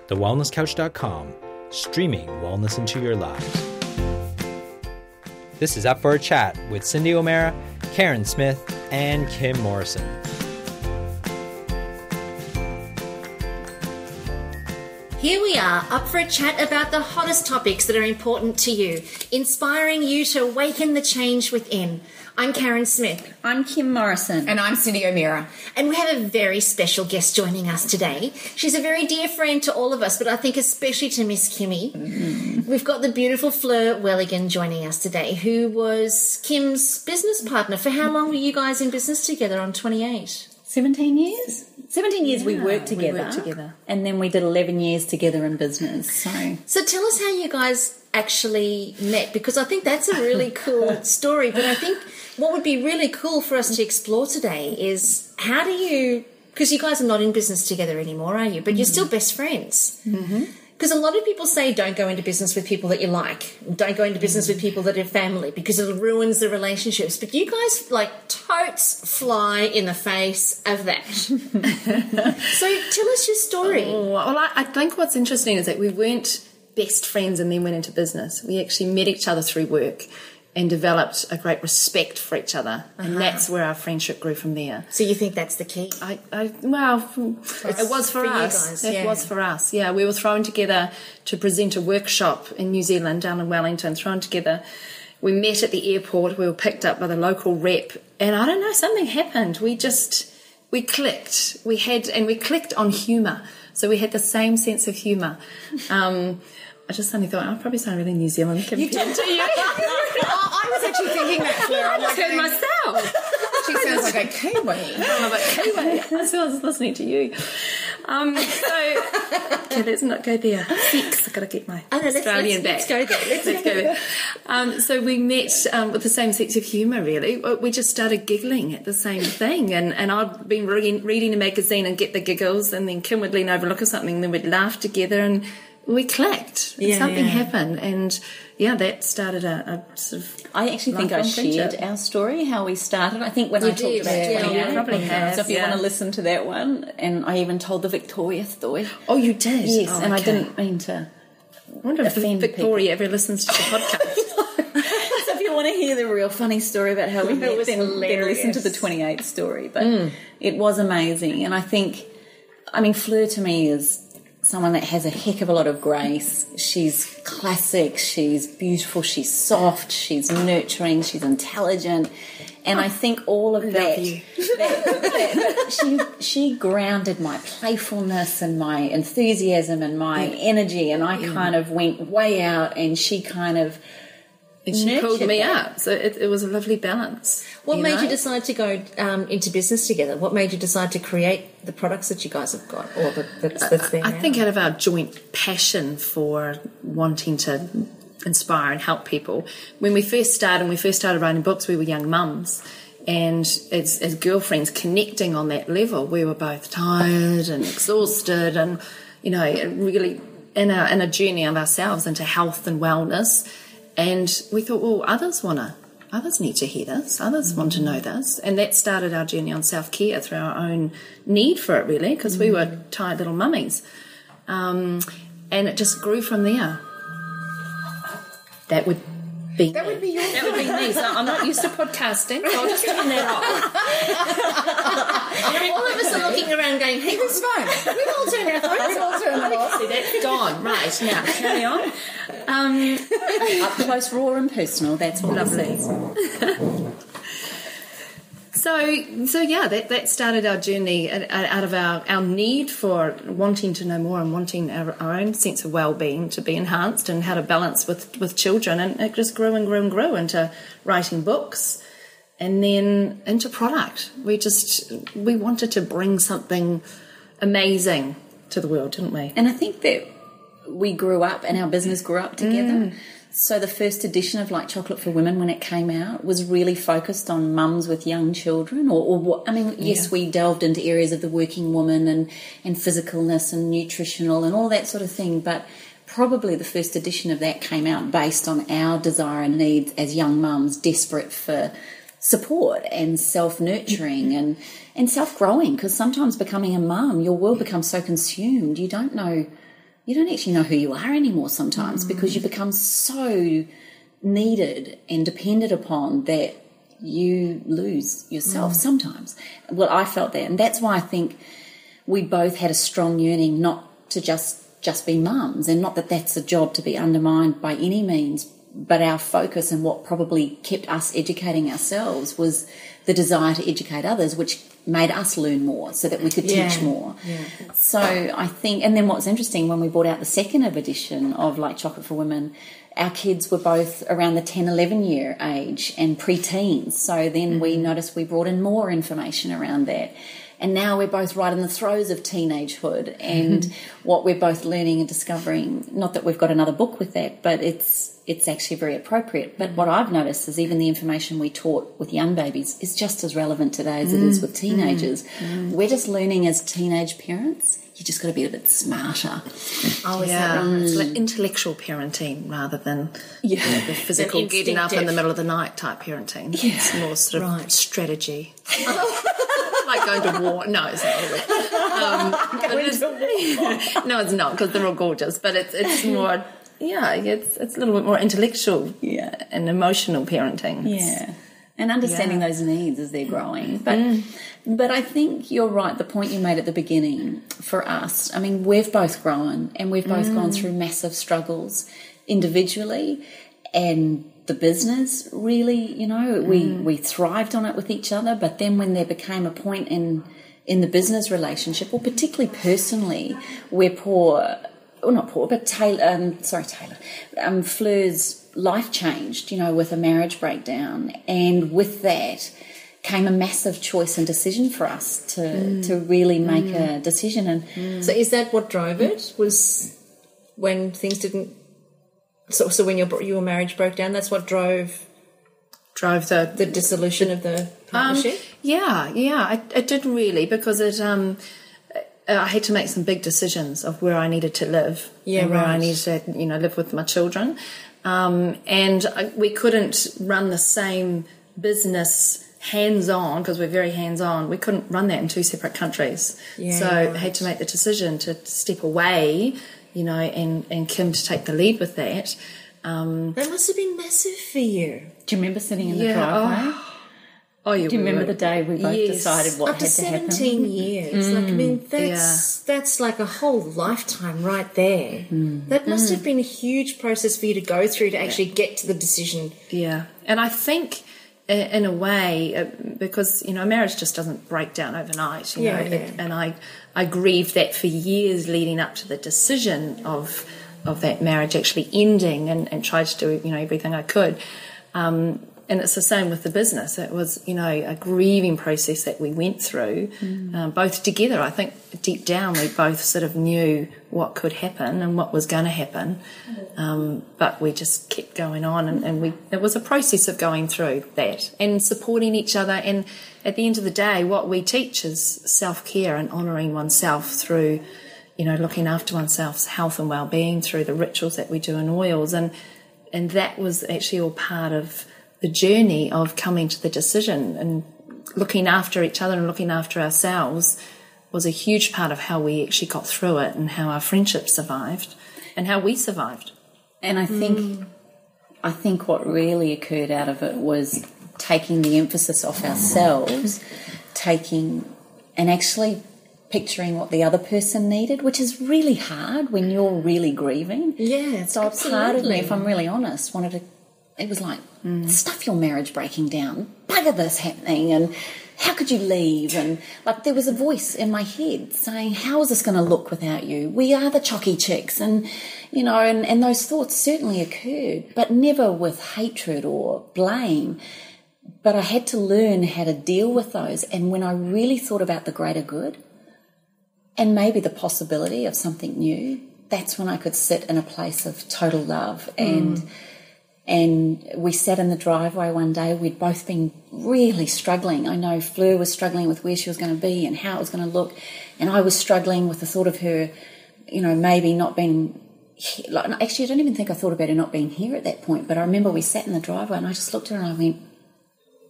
thewellnesscouch.com, streaming wellness into your lives. This is Up for a Chat with Cindy O'Meara, Karen Smith, and Kim Morrison. Here we are, up for a chat about the hottest topics that are important to you, inspiring you to awaken the change within. I'm Karen Smith. I'm Kim Morrison. And I'm Cindy O'Meara. And we have a very special guest joining us today. She's a very dear friend to all of us, but I think especially to Miss Kimmy. Mm-hmm. We've got the beautiful Fleur Welligan joining us today, who was Kim's business partner. For how long were you guys in business together on 28? 17 years? 17 years we worked together. We worked together. And then we did 11 years together in business. So tell us how you guys actually met, because I think that's a really cool story. But I think what would be really cool for us to explore today is how do you, because you guys are not in business together anymore, are you? But you're still best friends. Mm-hmm. Because a lot of people say don't go into business with people that you like. Don't go into business with people that are family because it ruins the relationships. But you guys, totes fly in the face of that. So tell us your story. Well, I think what's interesting is that we weren't best friends and then went into business. We actually met each other through work and developed a great respect for each other. And that's where our friendship grew from there. So you think that's the key? It was for us. It was for us. Yeah, we were thrown together to present a workshop in New Zealand, down in Wellington, thrown together. We met at the airport. We were picked up by the local rep. And I don't know, something happened. We clicked. We clicked on humour. So we had the same sense of humour. I just suddenly thought, I probably sound really New Zealand. You did, do you? I was actually thinking that, Fleur. I just heard myself. She sounds like a Kiwi. I'm like, Kiwi. So I was listening to you. Okay, let's not go there. Sex. I've got to get my Australian back. Let's go there. Let's go there. So we met with the same sense of humour, really. We just started giggling at the same thing. And I'd been reading a magazine and get the giggles, and then Kim would lean over, look at something, and then we'd laugh together, and we clicked. Something happened, and that started a sort of. I actually think I shared our story, how we started. I think when I talked about 28, you probably have. So if you want to listen to that one, and I even told the Victoria story. Oh, you did? Yes, oh, and I didn't mean to. I wonder if Victoria ever listens to the podcast. So if you want to hear the real funny story about how we met, then listen to the 28 story. But it was amazing, and I think, Fleur to me is someone that has a heck of a lot of grace. She's classic, she's beautiful, she's soft, she's nurturing, she's intelligent, and I think all of that she grounded my playfulness and my enthusiasm and my energy, and I kind of went way out, and she kind of she pulled me up. So it was a lovely balance. What made you decide to go into business together? What made you decide to create the products that you guys have got, or that's there? I think out of our joint passion for wanting to inspire and help people. When we first started writing books, we were young mums, and as girlfriends connecting on that level, we were both tired and exhausted, and really in a journey of ourselves into health and wellness. And we thought, well, others need to hear this. Others want to know this. And that started our journey on self-care through our own need for it, really, because we were tired little mummies. And it just grew from there. That would be me. So I'm not used to podcasting, so I'll just turn that off. All of us are looking around going, hey, this phone. We've all turned our phones off. See, that's gone. Right, now, carry on. Up close, raw and personal, that's what lovely. That started our journey out of our need for wanting to know more and wanting our own sense of well-being to be enhanced, and how to balance with children, and it just grew and grew and grew into writing books and then into product. We wanted to bring something amazing to the world, didn't we? And I think that we grew up and our business grew up together. So the first edition of Chocolate for Women, when it came out, was really focused on mums with young children. Yes, we delved into areas of the working woman and physicalness and nutritional and all that sort of thing, but probably the first edition of that came out based on our desire and needs as young mums, desperate for support and self-nurturing and self-growing, because sometimes becoming a mum, your world becomes so consumed, you don't know you don't actually know who you are anymore sometimes, because you become so needed and depended upon that you lose yourself sometimes. Well, I felt that, and that's why I think we both had a strong yearning not to just be mums, and not that that's a job to be undermined by any means, but our focus and what probably kept us educating ourselves was the desire to educate others, which made us learn more so that we could teach more. Yeah. So I think, and then what's interesting, when we brought out the second edition of Like Chocolate for Women, our kids were both around the 10, 11 year age and pre-teens. So then we noticed we brought in more information around that. And now we're both right in the throes of teenagehood, and what we're both learning and discovering, not that we've got another book with that, but it's actually very appropriate. But what I've noticed is even the information we taught with young babies is just as relevant today as it is with teenagers. We're just learning as teenage parents. You just got to be a bit smarter. Oh, yeah. It's like intellectual parenting rather than the physical getting up in the middle of the night type parenting. Yeah. It's more sort of strategy. Like going to war. No, it's not. No, it's not, because they're all gorgeous. But it's more, it's a little bit more intellectual and emotional parenting. Yeah, and understanding those needs as they're growing. But I think you're right, the point you made at the beginning for us. I mean, we've both grown, and we've both gone through massive struggles individually, and the business really, we thrived on it with each other. But then when there became a point in the business relationship, or particularly personally, where Fleur's life changed, with a marriage breakdown, and with that came a massive choice and decision for us to really make a decision. And so is that what drove it? Was when things didn't. So when your marriage broke down, that's what drove the dissolution of the partnership? It did really, because it I had to make some big decisions of where I needed to live and where I needed to live with my children, and we couldn't run the same business hands-on, because we're very hands-on. We couldn't run that in two separate countries, I had to make the decision to step away, and Kim to take the lead with that. That must have been massive for you. Do you remember sitting in the driveway? Do you remember the day we both decided what had to happen? After 17 years. That's like a whole lifetime right there. That must have been a huge process for you to go through to actually get to the decision. Yeah. And I think in a way, because, marriage just doesn't break down overnight, and I grieved that for years leading up to the decision of that marriage actually ending, and tried to do, everything I could. And it's the same with the business. It was, a grieving process that we went through, both together. I think deep down we both sort of knew what could happen and what was going to happen, but we just kept going on, and it was a process of going through that and supporting each other. And at the end of the day, what we teach is self-care and honouring oneself through, looking after oneself's health and well-being through the rituals that we do in oils, and that was actually all part of the journey of coming to the decision, and looking after each other and looking after ourselves was a huge part of how we actually got through it, and how our friendship survived and how we survived. And I think what really occurred out of it was taking the emphasis off ourselves, and actually picturing what the other person needed, which is really hard when you're really grieving. Yeah, so absolutely. Part of me, if I'm really honest, it was like, stuff your marriage breaking down, bugger this happening, and how could you leave? And like there was a voice in my head saying, how is this going to look without you? We are the chocky chicks. And, and those thoughts certainly occurred, but never with hatred or blame. But I had to learn how to deal with those. And when I really thought about the greater good and maybe the possibility of something new, that's when I could sit in a place of total love. And we sat in the driveway one day. We'd both been really struggling. I know Fleur was struggling with where she was going to be and how it was going to look. And I was struggling with the thought of her, maybe not being... Actually, I don't even think I thought about her not being here at that point. But I remember we sat in the driveway and I just looked at her and I went,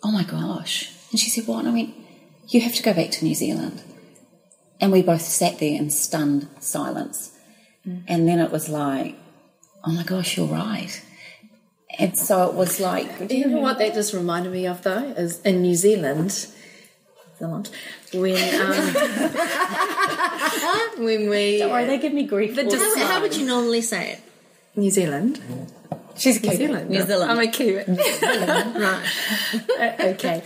oh, my gosh. And she said, what? And I went, you have to go back to New Zealand. And we both sat there in stunned silence. And then it was like, oh my gosh, you're right. And so it was like... Do you know what that just reminded me of, though? Is in New Zealand, when we... Don't worry, they give me grief. How would you normally say it? New Zealand. She's a New Kiwi. Zealand. New Zealand. I'm a Kiwi. Right. Okay.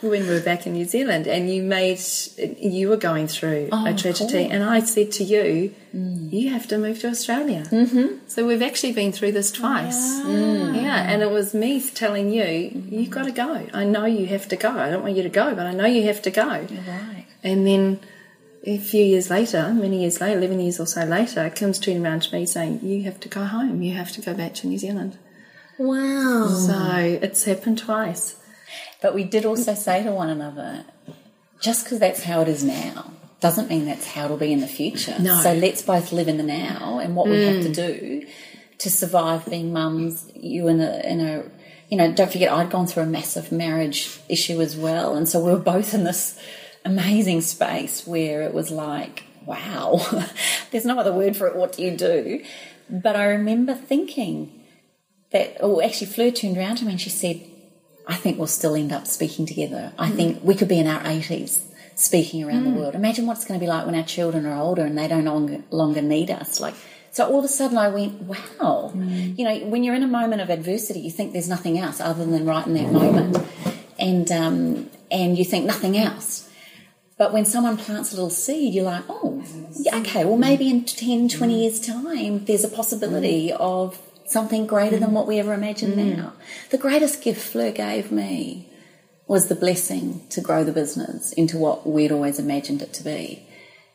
When we were back in New Zealand and you were going through a tragedy, and I said to you, you have to move to Australia. Mm-hmm. So we've actually been through this twice. Yeah, and it was me telling you, you've got to go. I know you have to go. I don't want you to go, but I know you have to go. Right. And then a few years later, many years later, 11 years or so later, Kim's turning around to me saying, you have to go home. You have to go back to New Zealand. Wow. So it's happened twice. But we did also say to one another, just because that's how it is now doesn't mean that's how it'll be in the future. No. So let's both live in the now and what we have to do to survive being mums. You in a you know, don't forget I'd gone through a massive marriage issue as well, and so we were both in this amazing space where it was like, wow, there's no other word for it. What do you do? But I remember thinking that, actually Fleur turned around to me and she said, I think we'll still end up speaking together. I think we could be in our 80s speaking around the world. Imagine what it's going to be like when our children are older and they don't longer need us. So all of a sudden I went, wow. You know, when you're in a moment of adversity, you think there's nothing else other than right in that moment. And you think nothing else. But when someone plants a little seed, you're like, oh, yeah, okay, well maybe in 10, 20 years' time there's a possibility of something greater than what we ever imagined now. The greatest gift Fleur gave me was the blessing to grow the business into what we'd always imagined it to be.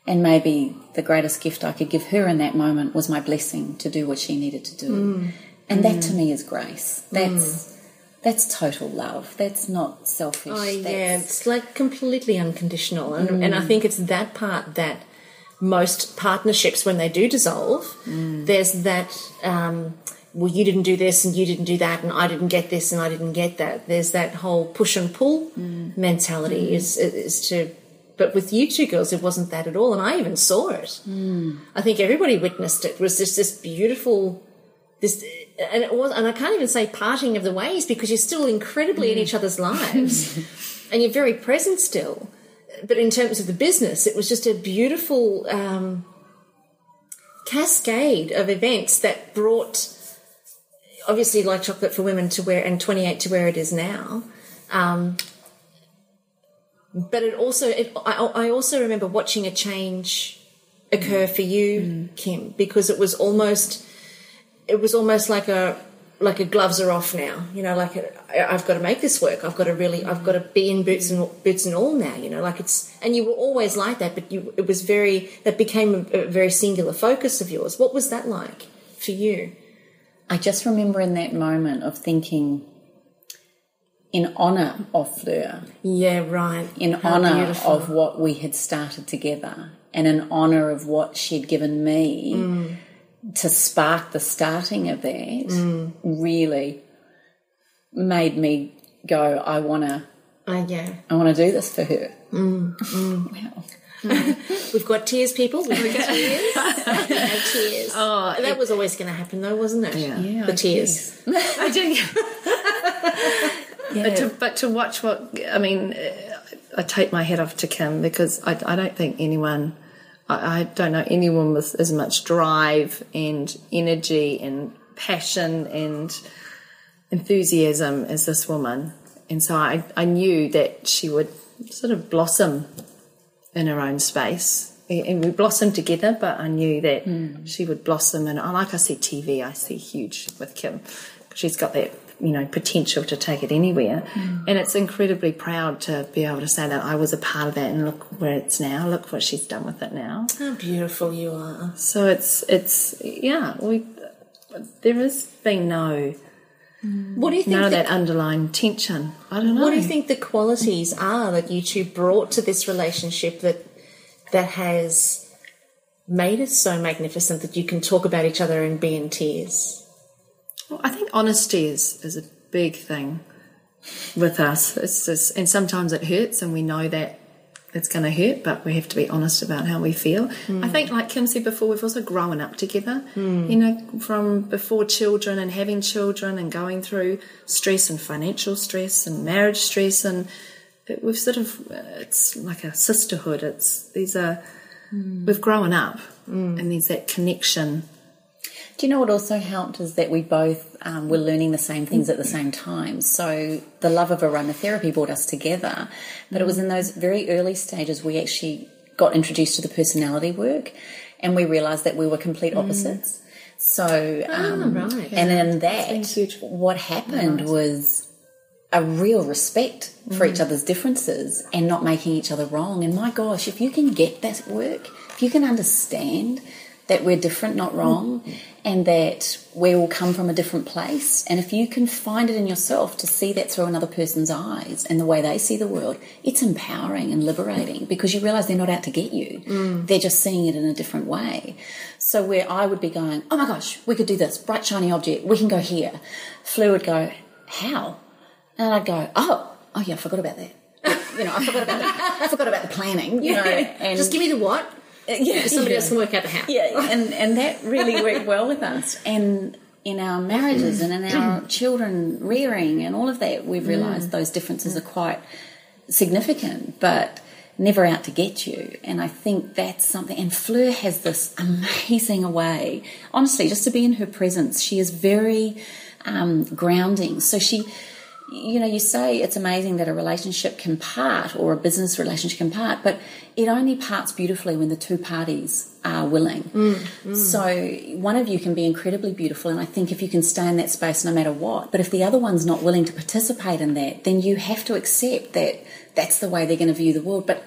And maybe the greatest gift I could give her in that moment was my blessing to do what she needed to do. And that to me is grace. That's total love. That's not selfish. Oh, yeah, it's like completely unconditional. And I think it's that part that most partnerships, when they do dissolve, there's that, well, you didn't do this and you didn't do that and I didn't get this and I didn't get that. There's that whole push and pull mentality is to... But with you two girls, it wasn't that at all. And I even saw it. I think everybody witnessed it. It was just this beautiful... And I can't even say parting of the ways because you're still incredibly in each other's lives and you're very present still. But in terms of the business, it was just a beautiful cascade of events that brought, obviously, like Chocolate for Women to where, and 28 to where it is now. But it also, I also remember watching a change occur for you, Kim, because it was almost like a gloves are off now, you know, like I've got to make this work. I've got to be in boots and all now, you know, like it's, and you were always like that, but that became a very singular focus of yours. What was that like for you? I just remember in that moment of thinking, in honour of Fleur. Yeah, right. In honour of what we had started together and in honour of what she'd given me to spark the starting of that really made me go, I want to do this for her. Wow. We've got tears, people. We've got tears. Tears. Oh, that was always going to happen, though, wasn't it? Yeah, the tears. I do. Yeah. But to watch I take my hat off to Kim because I don't think anyone, I don't know anyone with as much drive and energy and passion and enthusiasm as this woman. And so I knew that she would sort of blossom in her own space. And we blossomed together, but I knew that she would blossom. And like I said, TV, I see huge with Kim. She's got that, you know, potential to take it anywhere. And it's incredibly proud to be able to say that I was a part of that and look where it's now, look what she's done with it now. How beautiful you are. So there has been no... What do you think? None of that underlying tension. I don't know. What do you think the qualities are that you two brought to this relationship that has made it so magnificent that you can talk about each other and be in tears? Well, I think honesty is a big thing with us. It's just, and sometimes it hurts, and we know that it's going to hurt, but we have to be honest about how we feel. I think, like Kim said before, we've also grown up together, you know, from before children and having children and going through stress and financial stress and marriage stress, and we've sort of, it's like a sisterhood. We've grown up, and there's that connection. Do you know what also helped is that we both were learning the same things at the same time. So the love of aromatherapy brought us together. But it was in those very early stages we actually got introduced to the personality work, and we realised that we were complete opposites. So, right. and in that, what happened was a real respect for each other's differences and not making each other wrong. And my gosh, if you can get that work, if you can understand that we're different, not wrong, and that we all come from a different place. And if you can find it in yourself to see that through another person's eyes and the way they see the world, it's empowering and liberating, because you realise they're not out to get you. They're just seeing it in a different way. So where I would be going, oh my gosh, we could do this, bright shiny object, we can go here. Fleur would go, how? And I'd go, oh yeah, I forgot about that. You know, I forgot about that. I forgot about the planning, you know. And just give me the what. Somebody else can work out the how. Yeah, and that really worked well with us. And in our marriages and in our children rearing and all of that, we've realised those differences are quite significant, but never out to get you. And I think that's something. And Fleur has this amazing way, honestly, just to be in her presence. She is very grounding. So she... You know, you say it's amazing that a relationship can part, or a business relationship can part, but it only parts beautifully when the two parties are willing. So one of you can be incredibly beautiful, and I think if you can stay in that space no matter what, but if the other one's not willing to participate in that, then you have to accept that that's the way they're going to view the world. But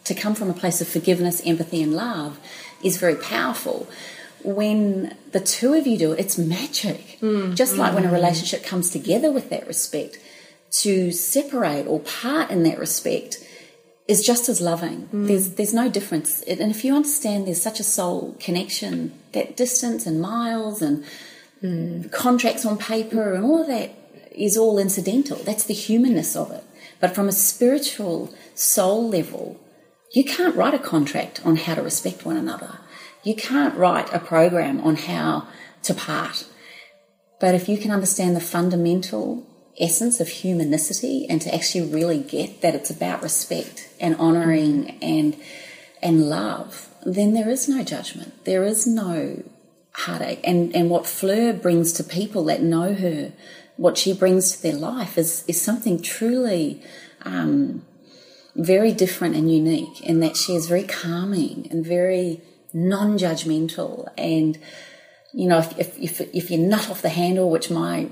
to come from a place of forgiveness, empathy and love is very powerful. When the two of you do it, it's magic. Just like when a relationship comes together with that respect, to separate or part in that respect is just as loving. There's no difference. And if you understand there's such a soul connection, that distance and miles and contracts on paper and all of that is all incidental. That's the humanness of it. But from a spiritual soul level, you can't write a contract on how to respect one another. You can't write a program on how to part. But if you can understand the fundamental essence of humanicity and to actually really get that it's about respect and honouring and love, then there is no judgment. There is no heartache. And what Fleur brings to people that know her, what she brings to their life is something truly very different and unique, in that she is very calming and very non-judgmental. And you know, if you nut off the handle, which my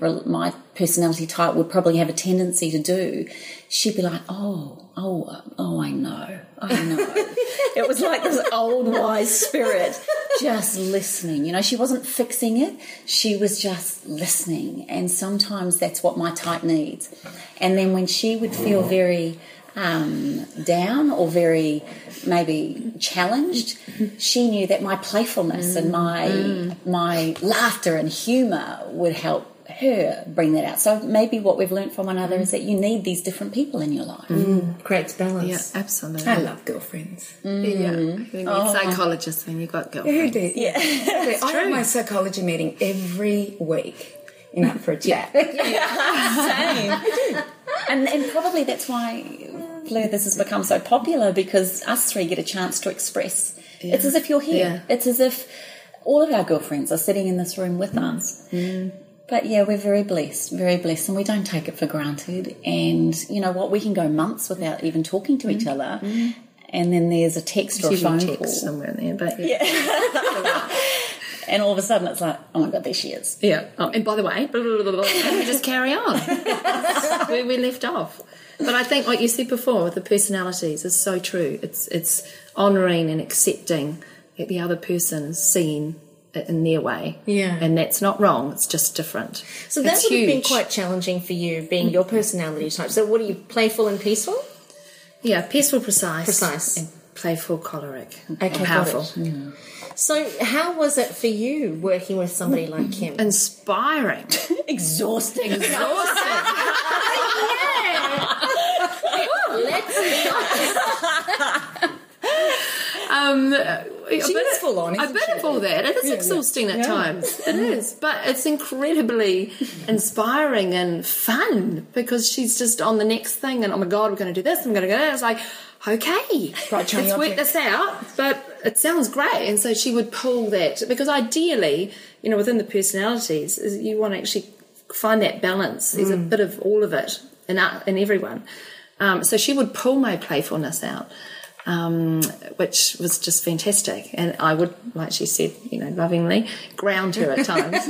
personality type would probably have a tendency to do, she'd be like, oh, I know. It was like this old wise spirit just listening. You know, she wasn't fixing it, she was just listening. And sometimes that's what my type needs. And then when she would feel very down or very maybe challenged, she knew that my playfulness and my laughter and humour would help her bring that out. So maybe what we've learnt from one another is that you need these different people in your life. Creates balance. Yeah, absolutely. I love girlfriends. Yeah, you need psychologists when you've got girlfriends. Who did? Yeah. I have my psychology meeting every week. You know, for a chat. Same. And probably that's why, Fleur, this has become so popular, because us three get a chance to express. Yeah. It's as if you're here. Yeah. It's as if all of our girlfriends are sitting in this room with us. But yeah, we're very blessed, and we don't take it for granted. And you know what, we can go months without even talking to each other. And then there's a text or a phone call somewhere in there, but and all of a sudden it's like, oh my God, there she is. Yeah. Oh, and by the way, and we just carry on where we left off. But I think what you said before with the personalities is so true. It's honouring and accepting that the other person's seeing it in their way. Yeah. And that's not wrong, it's just different. So that would have been quite challenging for you, being your personality type. So what are you, playful and peaceful? Yeah, peaceful, precise. And playful, choleric. Okay, and powerful. So how was it for you working with somebody like Kim? Inspiring. Exhausting. Let's be honest. She is full on, A isn't bit she? of all that. It is exhausting at times. It is. But it's incredibly inspiring and fun because she's just on the next thing and, oh my God, we're going to do this, I'm going to go that. It's like, okay, Right, let's work this out. But it sounds great. And so she would pull that because ideally, within the personalities, you want to actually find that balance. There's a bit of all of it in everyone. So she would pull my playfulness out. Which was just fantastic, and I would, like she said, lovingly ground her at times.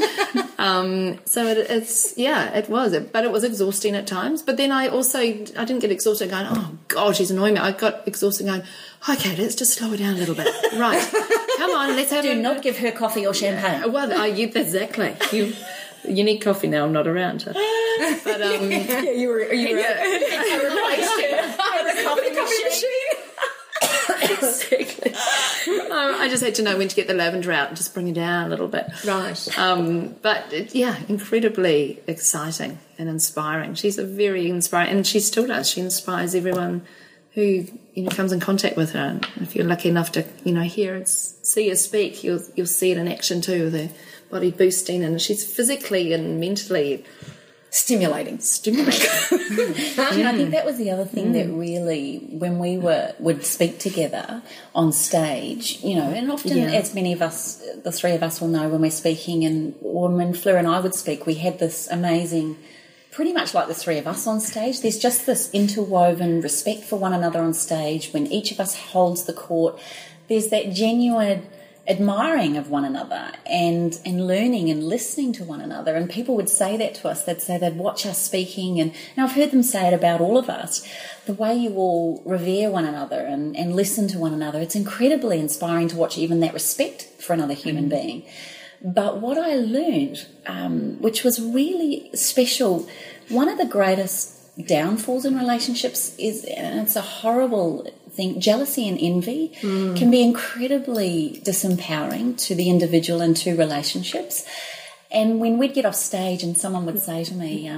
So it was, but it was exhausting at times. But then I didn't get exhausted going, oh God, she's annoying me. I got exhausted going, okay, let's just slow her down a little bit. Right, come on, let's have. Do not give her coffee or champagne. Well, exactly. You need coffee now. I'm not around. But you replaced her with a coffee machine. Exactly. I just had to know when to get the lavender out and just bring it down a little bit. Right. But incredibly exciting and inspiring. She's a very inspiring, and she still does. She inspires everyone who comes in contact with her. And if you're lucky enough to hear and see her speak, you'll see it in action too, with her body boosting, and she's physically and mentally stimulating. I think that was the other thing that really, when we would speak together on stage, and often, as many of us, the three of us will know when we're speaking, and when Fleur and I would speak, we had this amazing, pretty much like the three of us on stage, there's just this interwoven respect for one another on stage. When each of us holds the court, there's that genuine admiring of one another and learning and listening to one another. And people would say that to us. They'd say they'd watch us speaking, and I've heard them say it about all of us, the way you all revere one another and listen to one another. It's incredibly inspiring to watch even that respect for another human being. But what I learned, which was really special, one of the greatest downfalls in relationships is, and it's a horrible thing, jealousy and envy can be incredibly disempowering to the individual and to relationships. And when we'd get off stage and someone would say to me,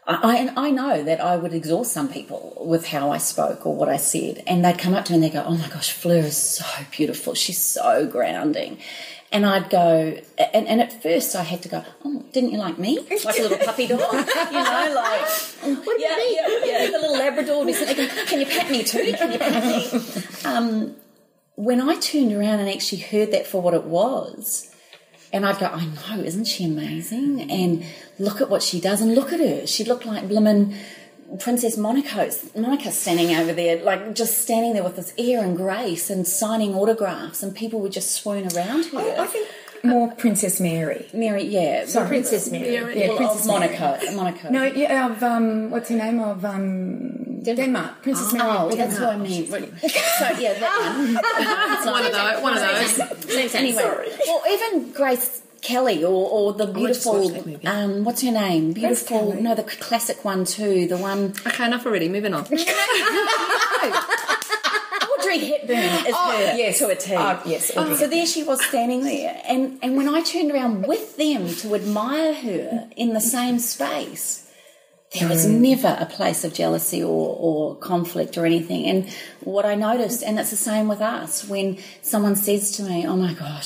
I know that I would exhaust some people with how I spoke or what I said, and they'd come up to me and they'd go, oh my gosh, Fleur is so beautiful, she's so grounding. And I'd go, and at first I had to go, oh, didn't you like me? Like a little puppy dog, like, what yeah, the little Labrador would be sitting there going, can you pat me too? Can you pat me? When I turned around and actually heard that for what it was, and I'd go, I know, isn't she amazing? And look at what she does, and look at her. She looked like blimmin' Princess Monica standing over there, like just standing there with this air and grace and signing autographs, and people would just swoon around her. I think more Princess Mary. Mary, yeah. Sorry, Princess Mary. Yeah, Princess Monaco. No, yeah, of, what's her name, of Denmark. Princess Mary. Oh, that's what I mean. So, yeah, that one. One of those. Anyway, well, even Grace Kelly or the beautiful, what's her name? Beautiful, no, the classic one too, the one. Okay, enough already, moving on. Audrey Hepburn is her yes. to a T. Yes. So there she was standing there, and when I turned around with them to admire her in the same space, there was never a place of jealousy or conflict or anything. And what I noticed, and it's the same with us, when someone says to me, oh my God,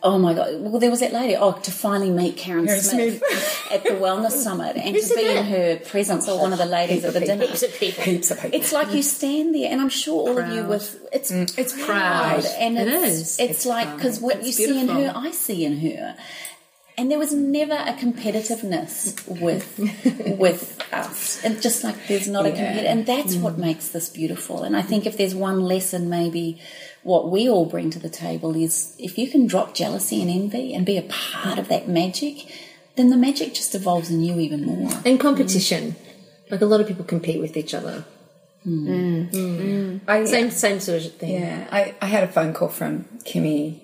well, there was that lady, to finally meet Karen Smith at the Wellness Summit and to be in her presence, or one of the ladies at the dinner. Heaps of people. It's like you stand there, and I'm sure all of you it's proud. And it's like, because what you see in her, I see in her. And there was never a competitiveness with us. And just like there's not a competitive, and that's what makes this beautiful. And I think if there's one lesson, maybe what we all bring to the table is, if you can drop jealousy and envy and be a part of that magic, then the magic just evolves in you even more. And competition. Like a lot of people compete with each other. Same sort of thing. Yeah, I had a phone call from Kimmy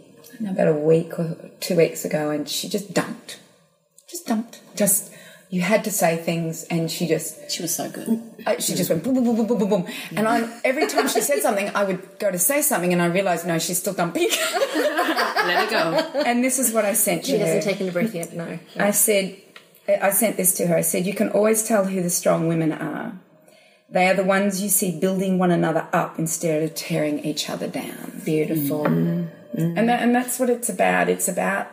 about a week or 2 weeks ago, and she just dumped. You had to say things, and she was so good. She just went boom, boom, boom, boom, boom, boom, boom. And every time she said something, I would go to say something, and I realised, no, she's still dumping. Let her go. And this is what I sent to her. She hasn't taken a breath yet, no. I sent this to her. I said, you can always tell who the strong women are They are the ones you see building one another up instead of tearing each other down. Beautiful. And that's what it's about. It's about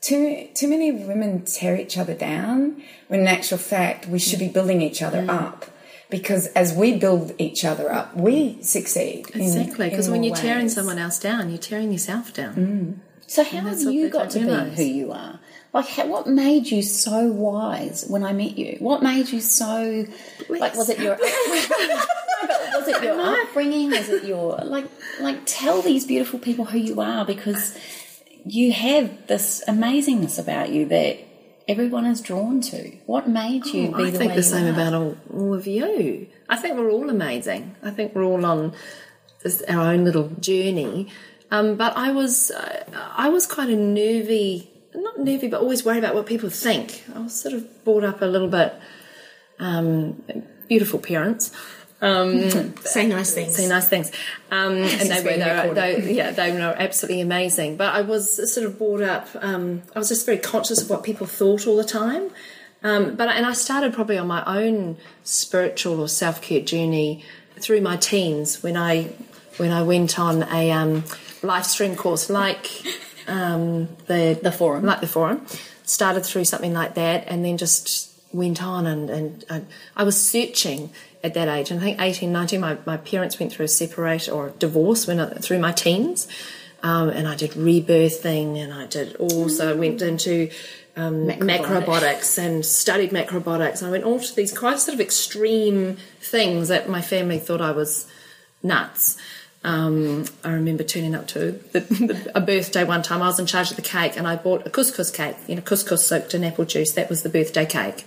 too many women tear each other down when in actual fact we should be building each other up. Because as we build each other up, we succeed. Exactly, because when you're tearing ways. someone else down, you're tearing yourself down. So how have you got to be realise. who you are? Like, what made you so wise when I met you? What made you so, like, was it your, was it your upbringing? Was it your, like, tell these beautiful people who you are, because you have this amazingness about you that everyone is drawn to. What made you be the way you are? I think the same about all of you. I think we're all amazing. I think we're all on our own little journey. But I was quite a not nervy, but always worried about what people think. I was sort of brought up a little bit, beautiful parents. Say nice things. Say nice things. And they were absolutely amazing. But I was sort of brought up, I was just very conscious of what people thought all the time. And I started probably on my own spiritual or self-care journey through my teens when I went on a live stream course like the forum, started through something like that, and then just went on and I was searching at that age. And I think 18, 19, my parents went through a separate or divorce through my teens, and I did rebirthing, and I did also went into macrobiotics and studied macrobiotics. I went all to these quite sort of extreme things that my family thought I was nuts. I remember turning up to a birthday one time. I was in charge of the cake, and I bought a couscous cake, couscous soaked in apple juice. That was the birthday cake.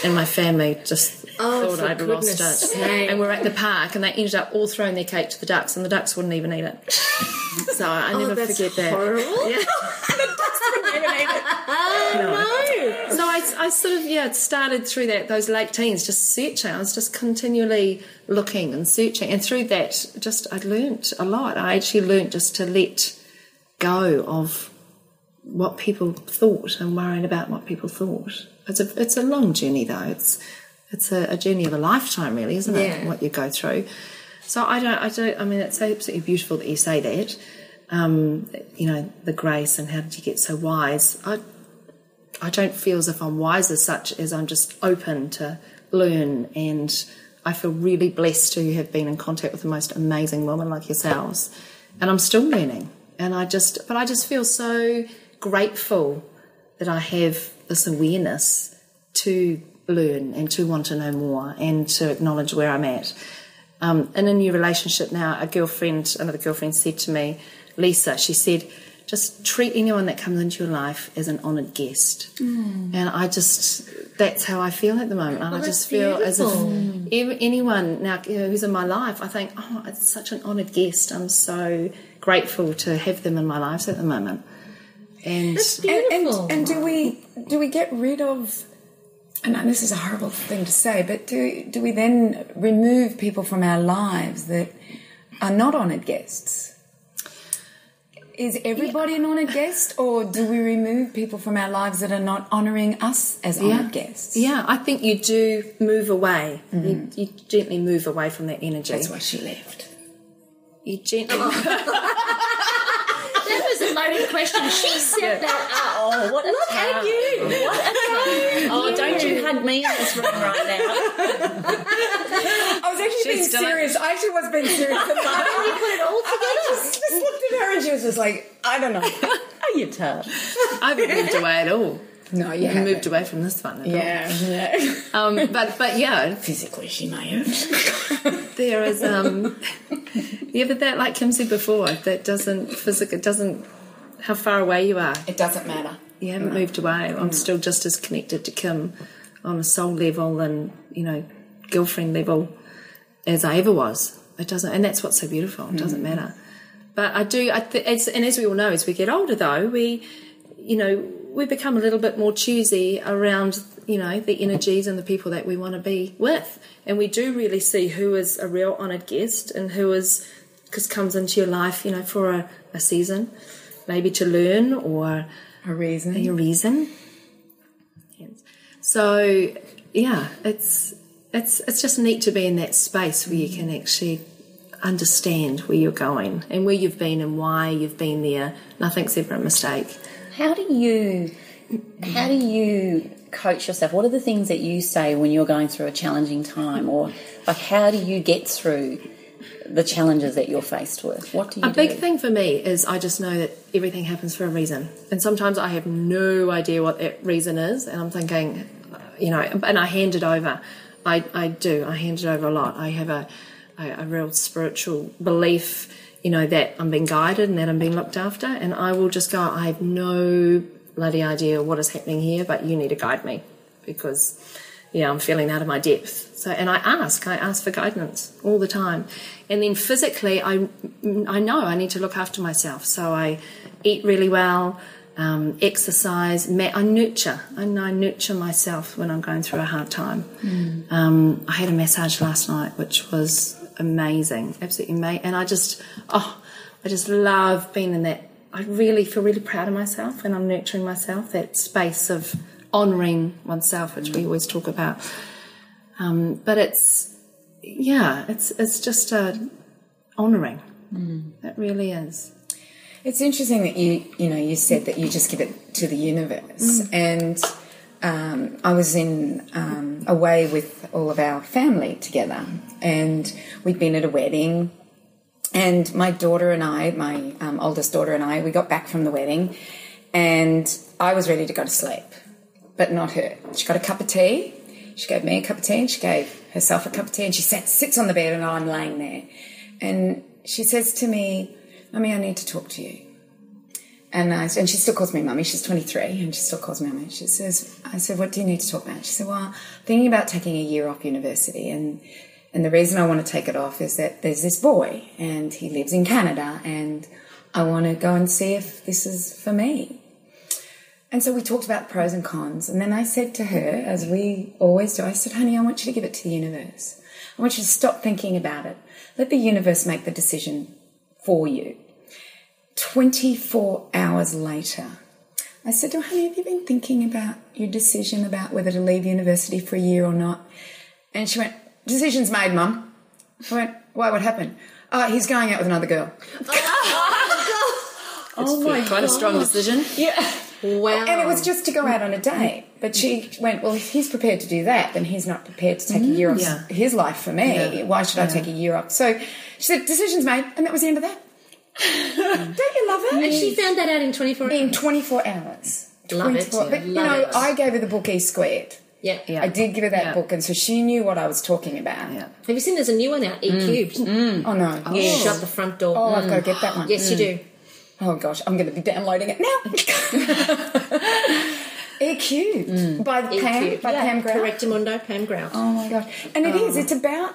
And my family just thought I'd lost it. Sake. And we were at the park, and they ended up all throwing their cake to the ducks, and the ducks wouldn't even eat it. So I never forget that. Horrible. Yeah. The ducks wouldn't even eat it. No. So I sort of, started through those late teens, just searching. I was just continually looking and searching. And through that, I learnt a lot. I actually learnt just to let go of what people thought and worrying about what people thought. It's a long journey, though. It's a journey of a lifetime, really, isn't it? Yeah. What you go through. So I mean, it's absolutely beautiful that you say that. The grace and how did you get so wise? I don't feel as if I'm wise as such as I'm just open to learn, and I feel really blessed to have been in contact with the most amazing women like yourselves, and I'm still learning. And I just feel so grateful that I have this awareness to learn and to want to know more and to acknowledge where I'm at. In a new relationship now, another girlfriend said to me, Lisa, she said, just treat anyone that comes into your life as an honoured guest. And that's how I feel at the moment. And I just feel beautiful. As if anyone now who's in my life, I think, it's such an honoured guest. I'm so grateful to have them in my lives at the moment. And That's beautiful. And do we get rid of, and this is a horrible thing to say, but do we then remove people from our lives that are not honoured guests? Is everybody an honoured guest, or do we remove people from our lives that are not honouring us as honoured guests? Yeah, I think you do move away. You gently move away from that energy. That's why she left. You gently... That was a loaded question. She said that. Oh, what a Look at you. What a time. Oh, don't you hug me in this room right now. I was actually being serious. I actually was being serious. You put it all together. I just looked at her and she was just like, I don't know. Oh, you're tough. I haven't moved away at all. No, you haven't moved away from this one at all. Yeah. But yeah, Physically, she may have. there is but that, like Kim said before, that doesn't how far away you are. It doesn't matter. You haven't moved away. I'm still just as connected to Kim on a soul level and girlfriend level as I ever was. It doesn't, and that's what's so beautiful. It doesn't matter. But I do. And as we all know, as we get older, though, we become a little bit more choosy around the energies and the people that we want to be with, and we do really see who is a real honoured guest and who is comes into your life, for a season, maybe to learn or A reason. So yeah, it's it's just neat to be in that space where you can actually understand where you're going and where you've been and why you've been there. Nothing's ever a mistake. How do you coach yourself? What are the things that you say when you're going through a challenging time, or like how do you get through the challenges that you're faced with? What do you do? A big thing for me is I just know that everything happens for a reason, and sometimes I have no idea what that reason is, and I'm thinking, and I hand it over. I hand it over a lot. I have a real spiritual belief, that I'm being guided and that I'm being looked after, and I will just go, I have no bloody idea what is happening here, but you need to guide me because, I'm feeling out of my depth. So, and I ask for guidance all the time. And then physically, I know I need to look after myself. So I eat really well, exercise, I nurture myself when I'm going through a hard time. I had a massage last night, which was amazing, absolutely amazing. And I just love being in that. I really feel really proud of myself, and I'm nurturing myself, that space of honouring oneself, which we always talk about. But it's just honouring. It really is. It's interesting that you said that you just give it to the universe. And I was away with all of our family together, and we'd been at a wedding. And my daughter and I, my oldest daughter and I, we got back from the wedding, and I was ready to go to sleep, but not her. She got a cup of tea. She gave me a cup of tea, and she gave herself a cup of tea, and she sits on the bed, and I'm laying there. And she says to me, "Mummy, I need to talk to you." And she still calls me Mummy. She's 23, and she still calls me Mummy. I said, "What do you need to talk about?" She said, "Well, I'm thinking about taking a year off university, and the reason I want to take it off is that there's this boy, and he lives in Canada, and I want to go and see if this is for me." And so we talked about the pros and cons. And then I said to her, as we always do, I said, "Honey, I want you to give it to the universe. I want you to stop thinking about it. Let the universe make the decision for you." 24 hours later, I said to her, "Honey, have you been thinking about your decision about whether to leave university for a year or not?" And she went, "Decision's made, Mum." I went, "Why, what happened?" "He's going out with another girl." Oh my God. Quite a strong decision. Yeah. Wow. And it was just to go out on a date. But she went, "Well, if he's prepared to do that, then he's not prepared to take a year off his life for me. Yeah. Why should I take a year off?" So she said, "Decision's made," and that was the end of that. Don't you love it? And she found that out in 24 hours? In 24 hours. Love it. But, I gave her the book E Squared. Yeah. I did give her that book, and so she knew what I was talking about. Yeah. Have you seen there's a new one out, E Cubed? Oh, no. Oh. Yeah. Shut the front door. Oh, I've got to get that one. Yes, you do. Oh, gosh, I'm going to be downloading it now. E Cubed by Pam Grau. Correctamundo, Pam Grau. Oh, my gosh. And it's about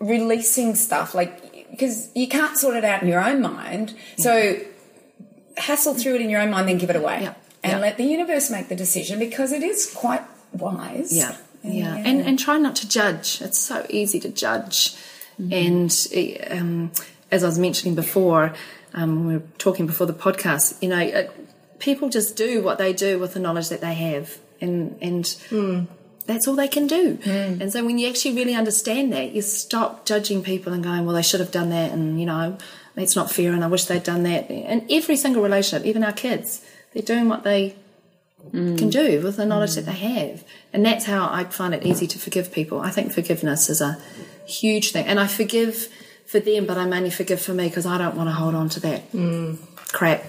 releasing stuff, because you can't sort it out in your own mind. So hassle through it in your own mind, then give it away. Yeah. And let the universe make the decision, because it is quite wise. Yeah. And try not to judge. It's so easy to judge. And as I was mentioning before, we were talking before the podcast, people just do what they do with the knowledge that they have, and that's all they can do. And so when you actually really understand that, you stop judging people and going, "Well, they should have done that, and that's not fair, and I wish they'd done that." And every single relationship, even our kids, they're doing what they can do with the knowledge that they have. And that's how I find it easy to forgive people. I think forgiveness is a huge thing, and I forgive for them, but I mainly forgive for me, because I don't want to hold on to that crap.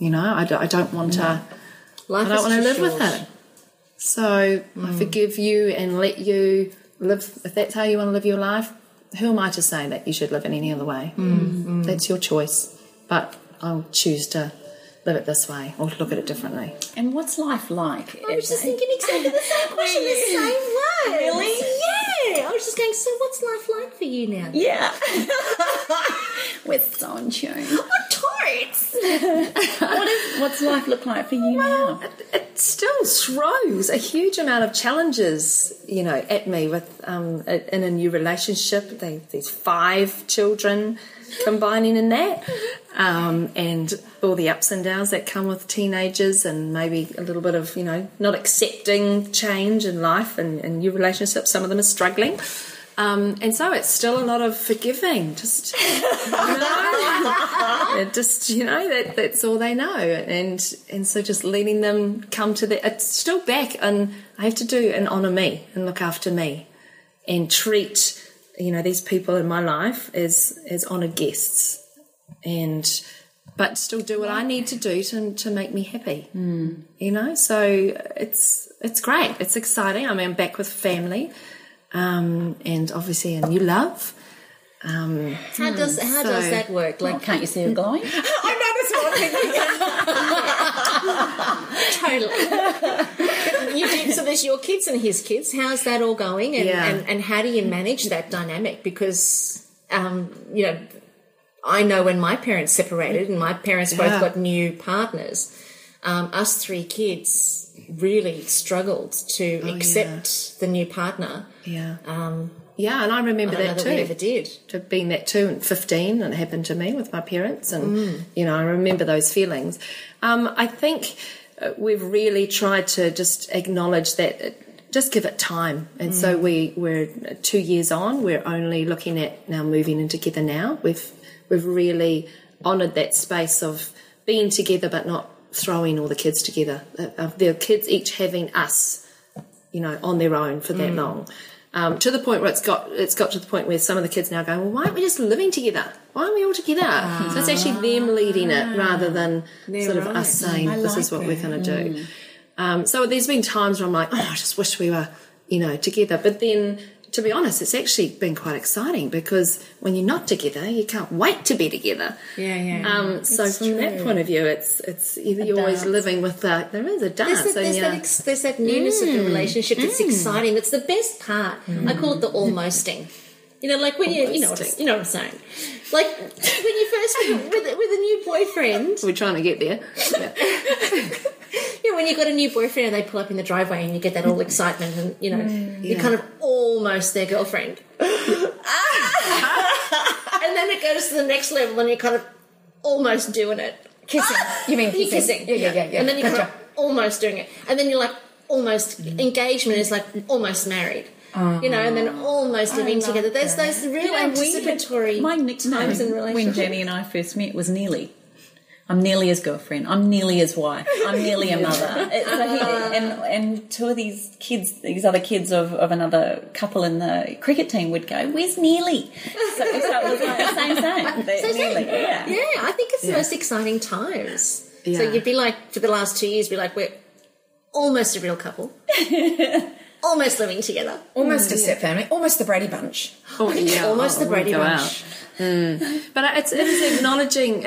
I don't want to. I don't want to live with it. So I forgive you and let you live. If that's how you want to live your life, who am I to say that you should live in any other way? That's your choice. But I'll choose to live it this way or look at it differently. And what's life like? I was just thinking exactly the same question the same way. Really? Yeah. I was just going, so what's life like for you now? Yeah. We're so in tune. What torts? What's life look like for you now? It still throws a huge amount of challenges, at me with in a new relationship. There's 5 children combining in that. and all the ups and downs that come with teenagers, and maybe a little bit of, not accepting change in life and new relationships. Some of them are struggling. And so it's still a lot of forgiving, that's all they know. And so just letting them come to that. It's still back, and I have to do and honour me and look after me and treat, these people in my life as honoured guests, but still do what I need to do to make me happy. So it's great. It's exciting. I mean, I'm back with family. And obviously a new love. How does that work? Like, can't you see her glowing? I noticed one thing. Totally. So there's your kids and his kids. How's that all going? And how do you manage that dynamic? Because, I know when my parents separated and my parents both got new partners, us three kids really struggled to accept the new partner. And I remember that too. We ever did. To have been that too at 15, and it happened to me with my parents, and I remember those feelings. I think we've really tried to just acknowledge that, just give it time. And so we're 2 years on. We're only looking at now moving in together now. We've really honoured that space of being together, but not throwing all the kids together. Their kids each having us, on their own for that long. To the point where it's got to the point where some of the kids now go, well, why aren't we just living together? Why aren't we all together? So it's actually them leading it rather than us saying, this is what we're going to do. So there's been times where I'm like, I just wish we were, together. But then, to be honest, it's actually been quite exciting, because when you're not together, you can't wait to be together. So from that point of view, it's you're always living with that. There is a dance. There's that newness of the relationship that's exciting. That's the best part. I call it the almosting. Like when you know what I'm saying. Like when you first with a new boyfriend. We're trying to get there. When you got a new boyfriend and they pull up in the driveway and you get that all excitement and, you're kind of almost their girlfriend. And then it goes to the next level and you're kind of almost doing it. Kissing. You mean kissing? Yeah. And then you're kind of almost doing it. And then you're like almost, engagement is like almost married. And then almost living together. There's those real anticipatory my nickname times in relationships. When Jenny and I first met was Nearly. I'm nearly his girlfriend. I'm nearly his wife. I'm nearly a mother. And two of these other kids of another couple in the cricket team would go, "Where's Nearly?" So it was like the same. Nearly, I think it's the most exciting times. Yeah. So you'd be like, for the last 2 years, we're almost a real couple. Almost living together. Almost a step family. Almost the Brady Bunch. Almost the Brady Bunch. But it's acknowledging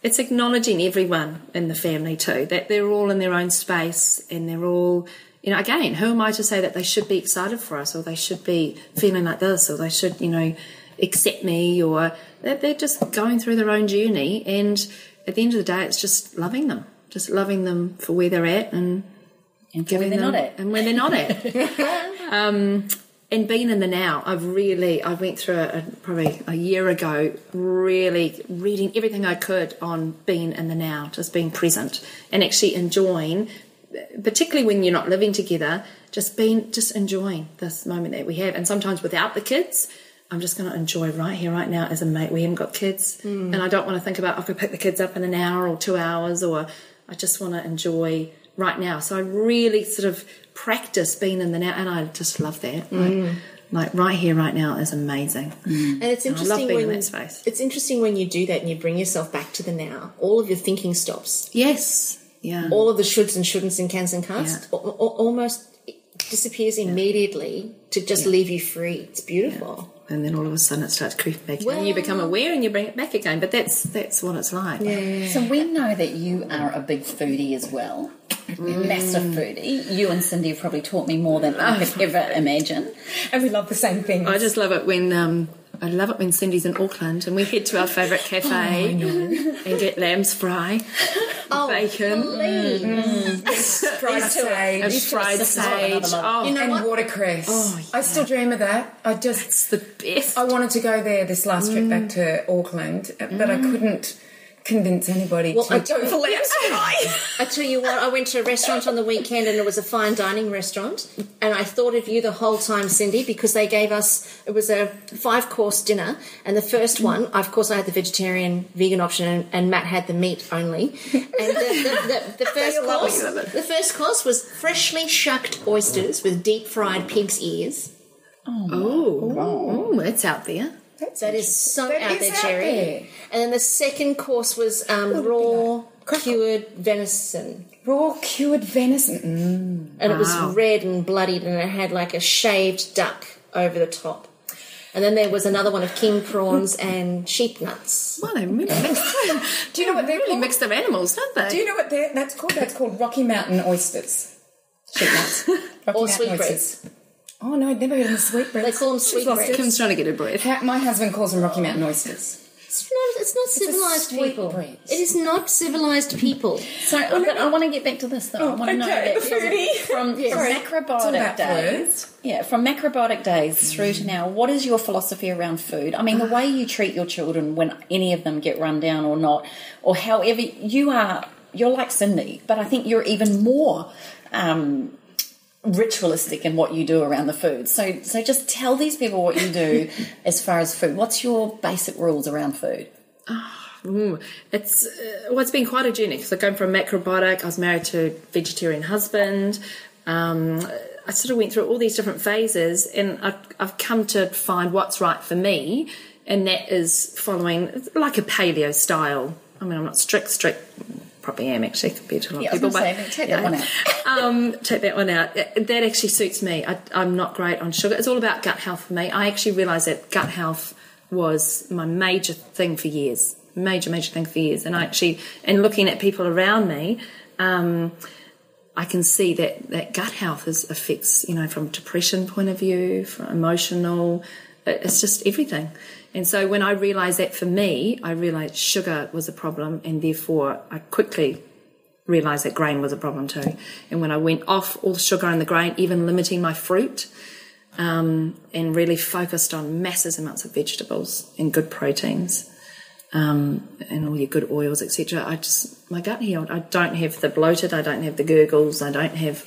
it's acknowledging everyone in the family too, that they're all in their own space, and they're all, again, who am I to say that they should be excited for us, or they should be feeling like this, or they should, accept me, or they're just going through their own journey, and at the end of the day, it's just loving them for where they're at, and giving them, and when they're not at. And being in the now, I went through probably a year ago, really reading everything I could on being in the now, just being present and actually enjoying, particularly when you're not living together, just enjoying this moment that we have. And sometimes without the kids, I'm just going to enjoy right here, right now as a mate. We haven't got kids, and I don't want to think about, I could pick the kids up in an hour or 2 hours, or I just want to enjoy right now. So I really sort of practice being in the now, and I just love that. Like right here, right now is amazing. And it's interesting, I love being in that space. It's interesting when you do that and you bring yourself back to the now. All of your thinking stops. Yes. Yeah. All of the shoulds and shouldn'ts and cans and can'ts almost disappears immediately to just leave you free. It's beautiful. And then all of a sudden it starts creeping back in, and you become aware and you bring it back again. But that's what it's like. Yeah. So we know that you are a big foodie as well. Massive foodie. You and Cindy have probably taught me more than I could ever imagine. And we love the same things. I just love it when I love it when Cindy's in Auckland and we head to our favourite cafe and get lamb's fry, bacon, fried sage, and fried sage, and watercress. I still dream of that. It's the best. I wanted to go there this last trip back to Auckland, but I couldn't convince anybody to go for lamb's fry. I tell you what, I went to a restaurant on the weekend and it was a fine dining restaurant, and I thought of you the whole time, Cindy, because they gave us, it was a 5-course dinner, and the first one, of course I had the vegetarian vegan option and Matt had the meat only, and the first course was freshly shucked oysters with deep fried pig's ears. Oh, that's out there. That is so out there, Cherry. And then the second course was raw cured venison. Raw cured venison. And it was red and bloodied, and it had like a shaved duck over the top. And then there was another one of king prawns and sheep nuts. Well, they mix. Do you know what they're really called? mix their animals, don't they? Do you know what that's called? That's called Rocky Mountain oysters. Sheep nuts. Or sweetbreads. Oh, no, I'd never heard of them sweetbreads. They call them sweetbreads. Kim's trying to get her breath. My husband calls them Rocky Mountain oysters. It's not civilised people. sweetbread. It is not civilised people. So I want to get back to this though. I want to know that from macrobiotic days. Yeah, from macrobiotic days through to now, what is your philosophy around food? I mean, the way you treat your children when any of them get run down or not, or however you're like Cindy, but I think you're even more ritualistic in what you do around the food. So just tell these people what you do as far as food. What's your basic rules around food? It's been quite a journey because I go from macrobiotic. I was married to a vegetarian husband. I sort of went through all these different phases, and I've come to find what's right for me, and that is following like a paleo style. I mean, I'm not strict. Probably am actually compared to a lot of people. Take that one out. Take that one out. That actually suits me. I'm not great on sugar. It's all about gut health for me. I actually realised that gut health was my major thing for years. Major thing for years. And and looking at people around me, I can see that gut health affects, from depression point of view, from emotional, it's just everything. And so when I realised that for me, I realised sugar was a problem, and therefore I quickly realised that grain was a problem too. And when I went off all the sugar and the grain, even limiting my fruit, and really focused on massive amounts of vegetables and good proteins, and all your good oils, etc., my gut healed. I don't have the bloated, I don't have the gurgles, I don't have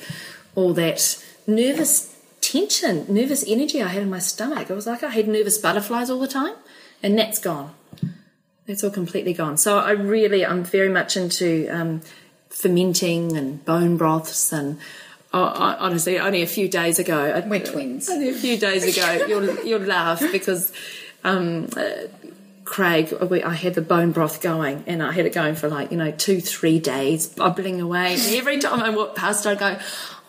all that nervous tension, nervous energy I had in my stomach. It was like I had nervous butterflies all the time, and that's gone. That's all completely gone. So I'm very much into fermenting and bone broths, and honestly, only a few days ago, we're twins. Only a few days ago, you'll laugh because Craig, I had the bone broth going, and I had it going for 2-3 days, bubbling away. And every time I walked past, I'd go,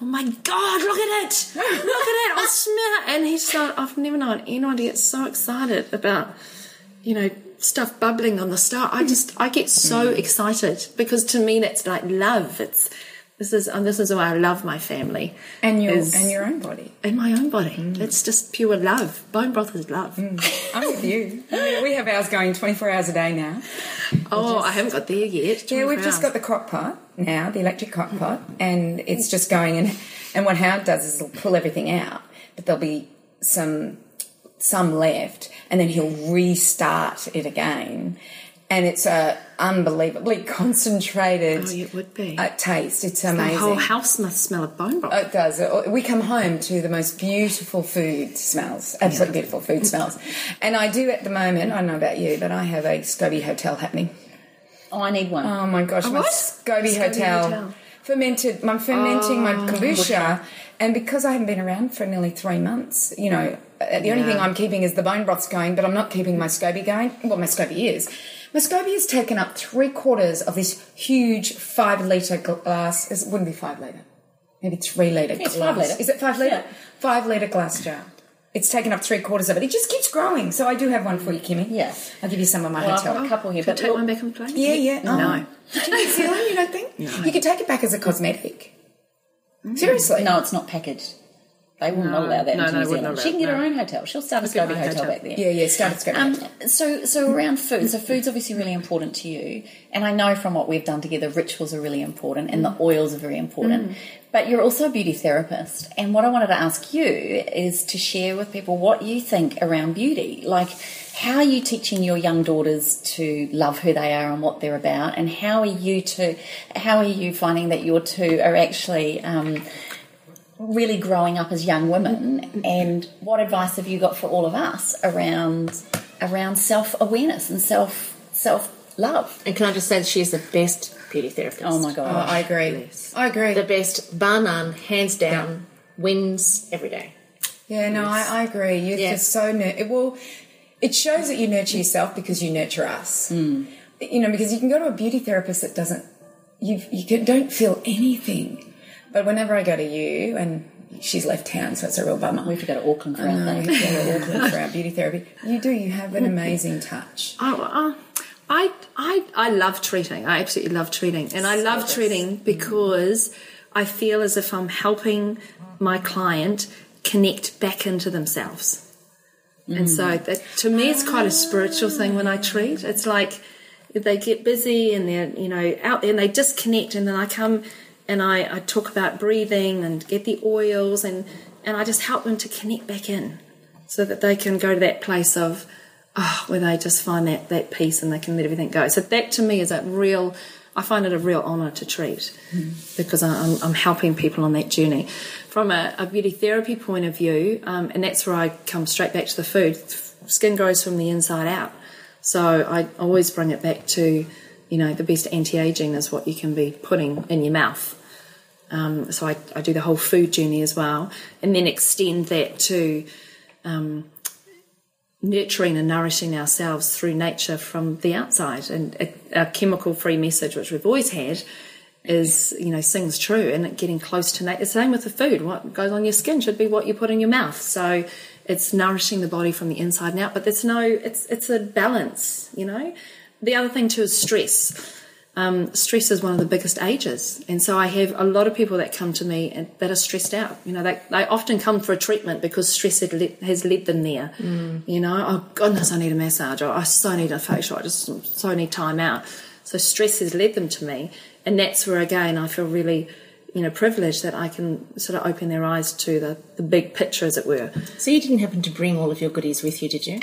"Oh my God, look at it! Look at it! I smell it!" And he's like, "I've never known anyone to get so excited about, stuff bubbling on the stove." I get so excited because to me that's like love. This is why I love my family and your own body and my own body. It's just pure love. Bone broth is love. I'm with you. We have ours going 24 hours a day now. I haven't got there yet. Yeah, we've just got the crock pot now, the electric crock pot, and it's just going in. And what Howard does is he'll pull everything out, but there'll be some left, and then he'll restart it again. And it's a unbelievably concentrated it would be. Taste. It's amazing. The whole house must smell of bone broth. It does. We come home to the most beautiful food smells, absolutely beautiful food smells. And I do at the moment, I don't know about you, but I have a SCOBY hotel happening. Oh, I need one. Oh my gosh, my SCOBY hotel. I'm fermenting my kombucha, and because I haven't been around for nearly 3 months, the only thing I'm keeping is the bone broths going, but I'm not keeping my SCOBY going. Well, my SCOBY is. My SCOBY has taken up 3/4 of this huge 5-litre glass. It wouldn't be 5 litre. Maybe 3-litre glass. It's 5 litre. Is it 5 litre? Yeah. 5-litre glass jar. It's taken up 3/4 of it. It just keeps growing. So I do have one for you, Kimmy. Yeah. I'll give you some of my I've hotel. got a couple here. But take one back on the plane? Yeah. No. Did you see one, you don't think? No. You could take it back as a cosmetic. Seriously. No, it's not packaged. They will not allow that No, in they New wouldn't Zealand. allow She can get it, her own hotel. She'll start a Scobie hotel back there. Yeah, started Scobie. So around food. So food's obviously really important to you. And I know from what we've done together, rituals are really important and the oils are very important. But you're also a beauty therapist. And what I wanted to ask you is to share with people what you think around beauty. Like, how are you teaching your young daughters to love who they are and what they're about? And how are you finding that your two are actually really growing up as young women? And what advice have you got for all of us around self-awareness and self-love? And can I just say that she is the best beauty therapist? Oh my God. I agree. Yes. I agree. The best, bar none, hands down, wins every day. Yeah, no, I agree. You're just so... it shows that you nurture yourself because you nurture us. You know, because you can go to a beauty therapist that doesn't... don't feel anything. But whenever I go to you, and she's left town, so it's a real bummer. We have to go to Auckland for our We thing. have to go to Auckland for our beauty therapy. You have an amazing touch. I love treating. I absolutely love treating. And I love treating because I feel as if I'm helping my client connect back into themselves. And so that, to me, it's quite a spiritual thing when I treat. It's like they get busy and they're, out there and they disconnect, and then I come and I talk about breathing and get the oils and I just help them to connect back in so that they can go to that place of, where they just find that peace and they can let everything go. So that to me is I find it a real honour to treat because I'm helping people on that journey. From a beauty therapy point of view, and that's where I come straight back to the food, skin grows from the inside out. So I always bring it back to, the best anti-aging is what you can be putting in your mouth. So I do the whole food journey as well, and then extend that to nurturing and nourishing ourselves through nature from the outside. And our chemical-free message, which we've always had, is, sings true, and getting close to nature. The same with the food. What goes on your skin should be what you put in your mouth. So it's nourishing the body from the inside and out, but it's a balance, The other thing too is stress. Stress is one of the biggest ages, and so I have a lot of people that come to me that are stressed out. They often come for a treatment because stress has led them there. Oh goodness, I need a massage, or I so need a facial, I just so need time out. So stress has led them to me, and that's where again I feel really privileged that I can sort of open their eyes to the big picture, as it were. So you didn't happen to bring all of your goodies with you, did you?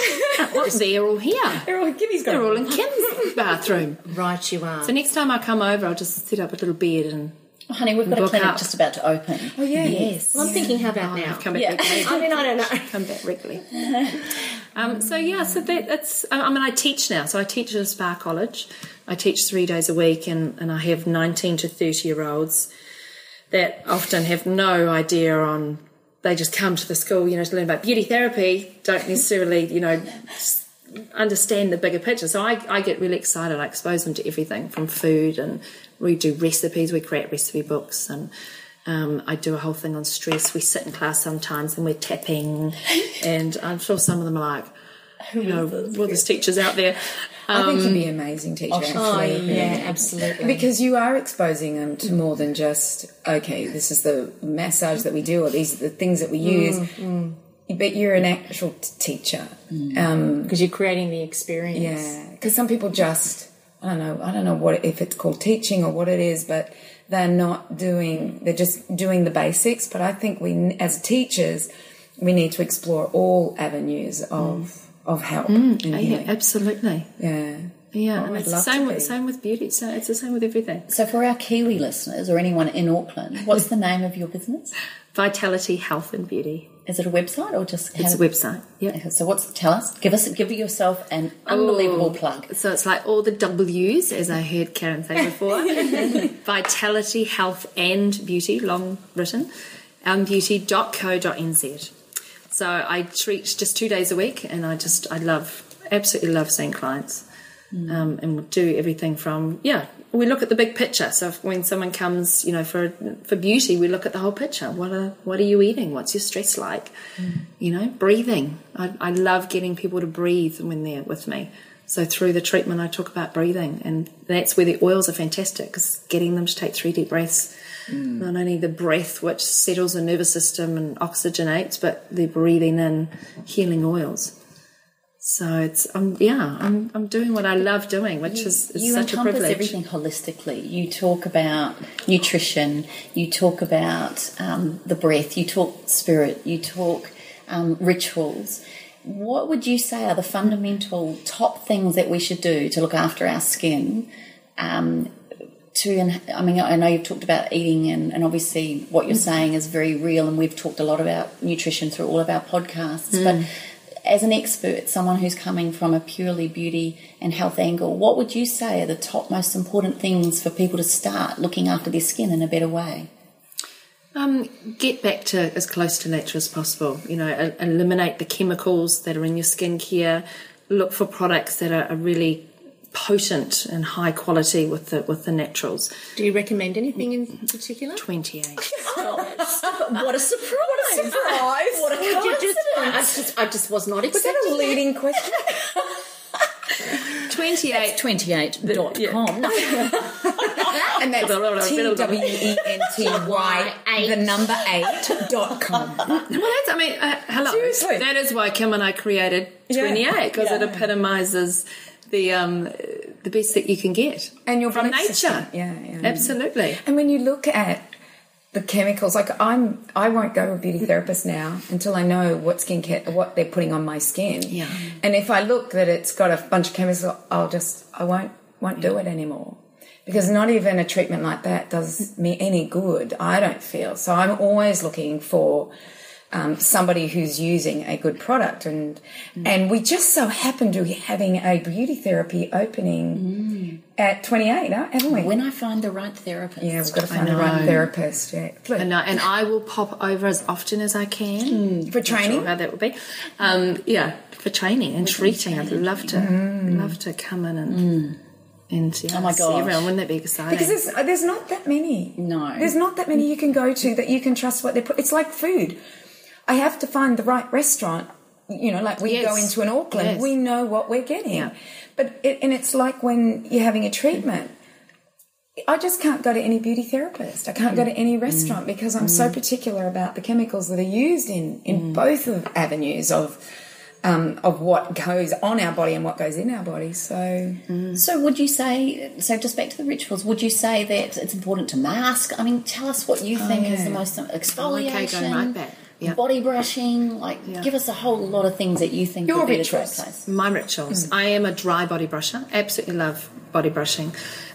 Well, they're all here. They're all in Kim's bathroom. Right, you are. So next time I come over, I'll just set up a little bed and... Oh, honey, we've got a clinic just about to open. Oh, yeah. Yes. Well, I'm thinking, how about now? Come back regularly. I mean, I don't know. Come back regularly. I teach now. So I teach at a spa college. I teach 3 days a week, and I have 19 to 30-year-olds that often have no idea on... They just come to the school, to learn about beauty therapy, don't necessarily, understand the bigger picture. So I get really excited. I expose them to everything from food, and we do recipes. We create recipe books, and I do a whole thing on stress. We sit in class sometimes and we're tapping, and I'm sure some of them are like, there's teachers out there. I think you'd be an amazing teacher, actually. Yeah, absolutely. Because you are exposing them to more than just, okay, this is the massage that we do, or these are the things that we use. But you're an actual teacher. Because you're creating the experience. Yeah, because some people just, I don't know if it's called teaching or what it is, but they're just doing the basics. But I think as teachers, we need to explore all avenues of help. Yeah, absolutely. Yeah. Yeah, Oh, and I'd it's love the to be. same with beauty. So it's the same with everything. So for our Kiwi listeners or anyone in Auckland, what's the name of your business? Vitality, Health and Beauty. Is it a website or just... It's a website, yeah. So tell us, give yourself an unbelievable plug. So it's like all the W's, as I heard Karen say before. Vitality, Health and Beauty, long written, beauty.co.nz. So I treat just 2 days a week, and I absolutely love seeing clients. And we'll do everything from, we look at the big picture. So when someone comes, for beauty, we look at the whole picture. What are you eating? What's your stress like? Breathing. I love getting people to breathe when they're with me. So through the treatment, I talk about breathing, and that's where the oils are fantastic, because getting them to take 3 deep breaths, not only the breath which settles the nervous system and oxygenates, but the breathing in healing oils. So it's I'm doing what I love doing, which is such a privilege. You encompass everything holistically. You talk about nutrition, you talk about the breath, you talk spirit, you talk rituals. What would you say are the fundamental top things that we should do to look after our skin? I know you've talked about eating, and obviously what you're saying is very real, and we've talked a lot about nutrition through all of our podcasts. But as an expert, someone who's coming from a purely beauty and health angle, what would you say are the top most important things for people to start looking after their skin in a better way? Get back to as close to nature as possible. Eliminate the chemicals that are in your skincare. Look for products that are really potent and high quality with the naturals. Do you recommend anything in particular? 28. What a surprise! What a coincidence! I just was not expecting. Was that a leading question? 28. 28.com. And that's TWENTY, the number 8.com. Hello. Seriously. That is why Kim and I created 28, because it epitomizes the best that you can get And your from belief system. nature. Yeah. Absolutely. And when you look at the chemicals, like I won't go to a beauty therapist now until I know what they're putting on my skin. Yeah. And if I look that it's got a bunch of chemicals, I won't do it anymore. Because not even a treatment like that does me any good, I don't feel. So I'm always looking for somebody who's using a good product. And we just so happen to be having a beauty therapy opening at 28, haven't we? When I find the right therapist. Yeah, we've got to find the right therapist. Yeah. And I will pop over as often as I can. For training? Not sure how that would be. For training and treating. I'd love to come in and... oh my see gosh. everyone. Wouldn't that be exciting? Because there's not that many. No. There's not that many you can go to that you can trust what they put. It's like food. I have to find the right restaurant. Like we go into an Auckland, we know what we're getting. Yeah. But it's like when you're having a treatment. I just can't go to any beauty therapist. I can't go to any restaurant because I'm so particular about the chemicals that are used in both of avenues of what goes on our body and what goes in our body. So would you say, just back to the rituals, would you say that it's important to mask? I mean, tell us what you think is the most exfoliation, okay, going right back. Yeah. Body brushing, give us a whole lot of things that you think Your would be rituals. the place. My rituals. I am a dry body brusher. Absolutely love body brushing.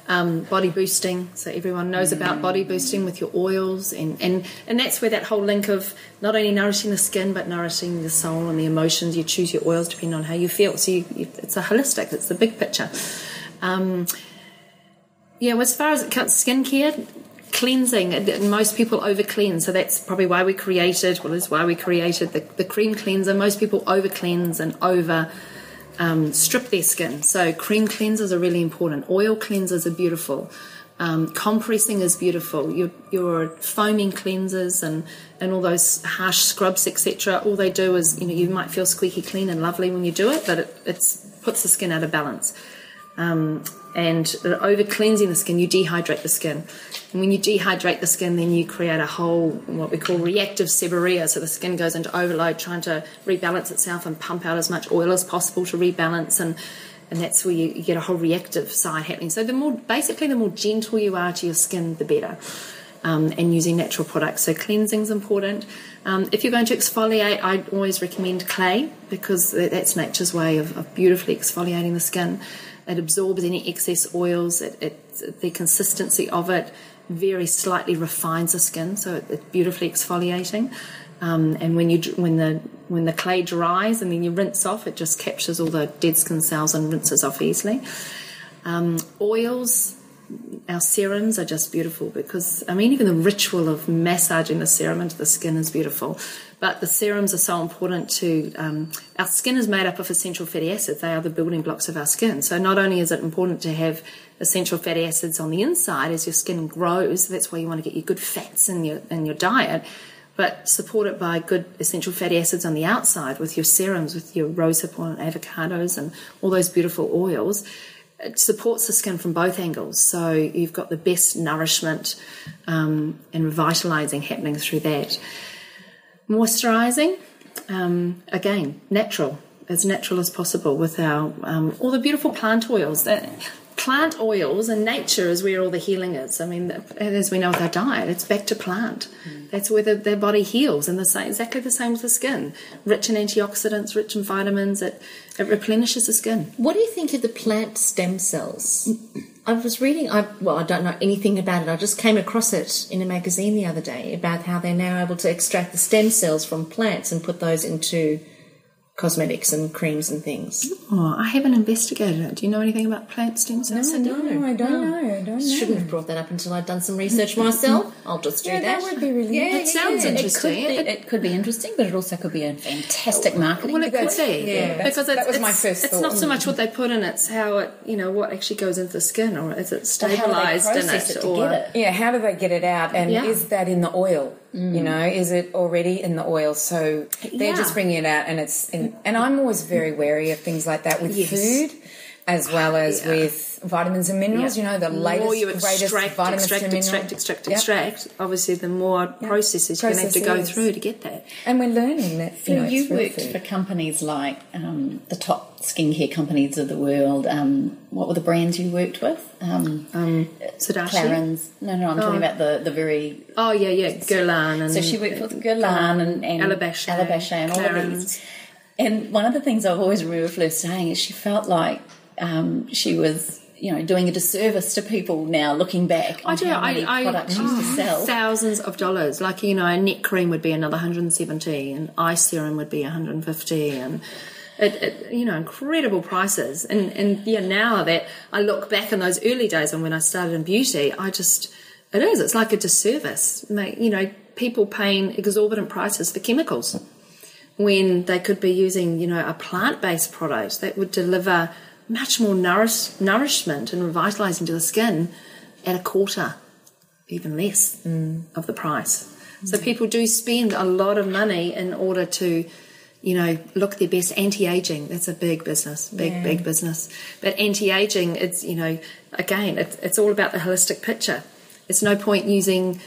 Body boosting. So everyone knows about body boosting with your oils. And that's where that whole link of not only nourishing the skin, but nourishing the soul and the emotions. You choose your oils depending on how you feel. So it's a holistic. It's the big picture. As far as it comes skincare, cleansing, most people over cleanse, so that's probably why we created the cream cleanser. Most over cleanse and over strip their skin, so cream cleansers are really important. Oil cleansers are beautiful. Compressing is beautiful. Your foaming cleansers and all those harsh scrubs, etc., all they do is, you might feel squeaky clean and lovely when you do it, but it puts the skin out of balance. And over cleansing the skin, you dehydrate the skin. And when you dehydrate the skin, then you create a whole, what we call reactive seborrhea. So the skin goes into overload, trying to rebalance itself and pump out as much oil as possible to rebalance. And that's where you get a whole reactive side happening. So the more gentle you are to your skin, the better. And using natural products. So cleansing's important. If you're going to exfoliate, I always recommend clay, because that's nature's way of beautifully exfoliating the skin. It absorbs any excess oils. The consistency of it very slightly refines the skin, so it's beautifully exfoliating. And when the clay dries and then you rinse off, it just captures all the dead skin cells and rinses off easily. Oils, our serums are just beautiful, because even the ritual of massaging the serum into the skin is beautiful. But the serums are so important to our skin is made up of essential fatty acids. They are the building blocks of our skin. So not only is it important to have essential fatty acids on the inside as your skin grows, that's why you want to get your good fats in your diet. but supported by good essential fatty acids on the outside with your serums, with your rosehip oil and avocados and all those beautiful oils. It supports the skin from both angles, so you've got the best nourishment and revitalising happening through that. Moisturising, again, natural, as natural as possible with our all the beautiful plant oils. Plant oils and nature is where all the healing is. I mean, as we know with our diet, it's back to plant. That's where their body heals, and exactly the same with the skin. Rich in antioxidants, rich in vitamins, it replenishes the skin. What do you think of the plant stem cells? I was reading, I don't know anything about it. I just came across it in a magazine the other day about how they're now able to extract the stem cells from plants and put those into cosmetics and creams and things. Oh, I haven't investigated it. Do you know anything about plant stem cells? No, I don't know. Shouldn't have brought that up until I'd done some research myself. I'll just do that. That would be really It sounds interesting. It could be interesting, but it also could be a fantastic marketing. Well, it could be, because that was my first it's thought. not so much what they put in; it's how it, what actually goes into the skin, or is it stabilised in it, to get it. Yeah, how do they get it out? And Yeah. is that in the oil? Is it already in the oil? So they're just bringing it out, and it's in. And I'm always very wary of things like that with food, as well as with vitamins and minerals. Yeah. The latest, more you greatest extract, vitamins and minerals. extract. Obviously, the more processes you're going to have to go through to get that. And we're learning that. You it's real worked food. for companies like the top skincare companies of the world. What were the brands you worked with? Tadashi. Clarins. No, I'm talking about the very... Oh, yeah, Guerlain. And So she worked with Guerlain and Alabache and all of Clarins. these. And one of the things I've always remember Fleur saying is she felt like she was... doing a disservice to people now, looking back on how many products she used to sell. Thousands of dollars. Like, a neck cream would be another $170, and eye serum would be $150, and incredible prices. And now that I look back in those early days and when I started in beauty, it's like a disservice. People paying exorbitant prices for chemicals when they could be using, a plant-based product that would deliver much more nourishment and revitalising to the skin at a quarter, even less, of the price. So people do spend a lot of money in order to, look their best. Anti-aging, that's a big business, big business. But anti-aging, it's, again, it's all about the holistic picture. It's no point using,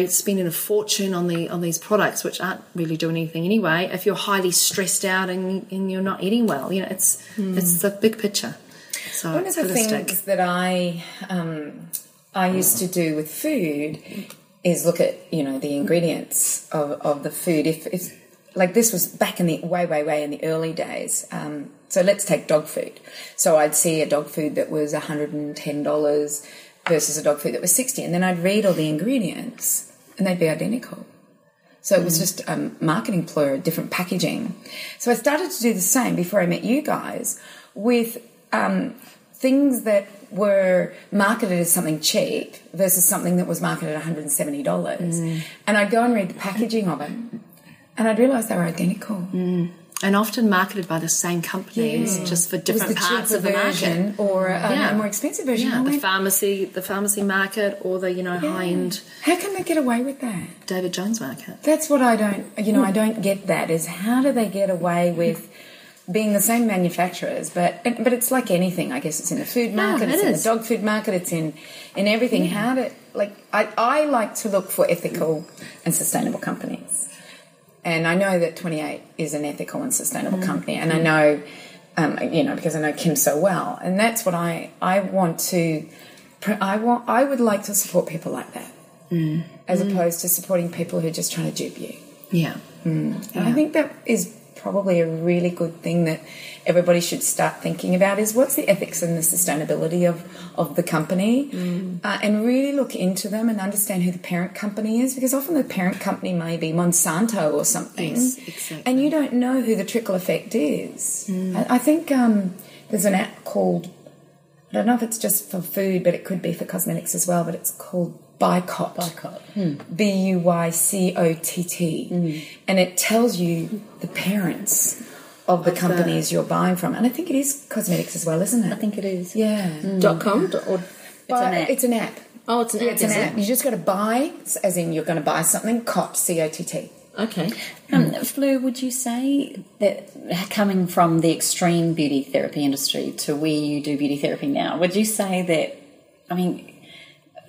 spending a fortune on these products, which aren't really doing anything anyway, if you're highly stressed out and you're not eating well. It's the big picture. So one of the things that I used to do with food is look at the ingredients of the food. If like this was back in the way in the early days. So let's take dog food. So I'd see a dog food that was $110 versus a dog food that was $60, and then I'd read all the ingredients and they'd be identical. So it was just a marketing ploy, different packaging. So I started to do the same before I met you guys with things that were marketed as something cheap versus something that was marketed at $170. And I'd go and read the packaging of it, and I'd realise they were identical. And often marketed by the same companies, just for different parts of the version market, or a more expensive version. Yeah, the pharmacy market, or the high end. How can they get away with that? David Jones market. That's what I don't. I don't get that. Is how do they get away with being the same manufacturers? But it's like anything. I guess it's in the food market. It's in the dog food market. It's in everything. How do I like to look for ethical and sustainable companies. And I know that 28 is an ethical and sustainable company, and I know, because I know Kim so well, and that's what I want to. I would like to support people like that, as opposed to supporting people who are just trying to dupe you. Yeah. I think that is probably a really good thing that everybody should start thinking about is what's the ethics and the sustainability of the company, and really look into them and understand who the parent company is, because often the parent company may be Monsanto or something, exactly. and you don't know who the trickle effect is. I think there's an app called, I don't know if it's just for food, but it could be for cosmetics as well, but it's called Buycott. Buycott. And it tells you the parents of the companies you're buying from. And I think it is cosmetics as well, isn't it? I think it is. Yeah. .com or It's an app. It's an app. Oh, it's an app, It's an is app. it? You just got to buy, as in you're going to buy something, COTT, C-O-T-T. Okay. Fleur, would you say that coming from the extreme beauty therapy industry to where you do beauty therapy now, would you say that, I mean,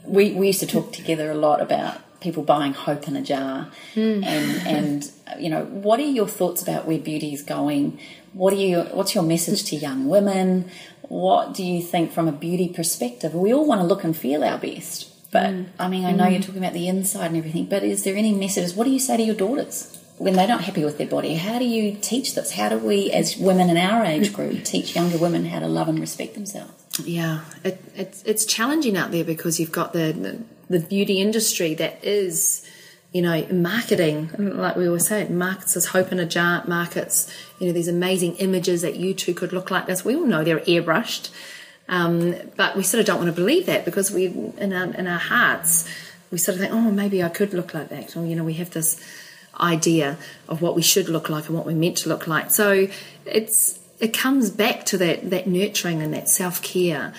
we used to talk together a lot about people buying hope in a jar, and you know, what are your thoughts about where beauty is going? What's your message to young women? What do you think from a beauty perspective? We all want to look and feel our best, but I mean, I know you're talking about the inside and everything, but is there any messages? What do you say to your daughters when they're not happy with their body? How do you teach this? How do we, as women in our age group, teach younger women how to love and respect themselves? Yeah, it's challenging out there because you've got the beauty industry that is, you know, marketing, like we always say, it markets as hope in a jar, it markets, you know, these amazing images that you two could look like this. We all know they're airbrushed, but we sort of don't want to believe that because we, in our hearts, we sort of think, oh, maybe I could look like that. Or, you know, we have this idea of what we should look like and what we're meant to look like. So it comes back to that nurturing and that self-care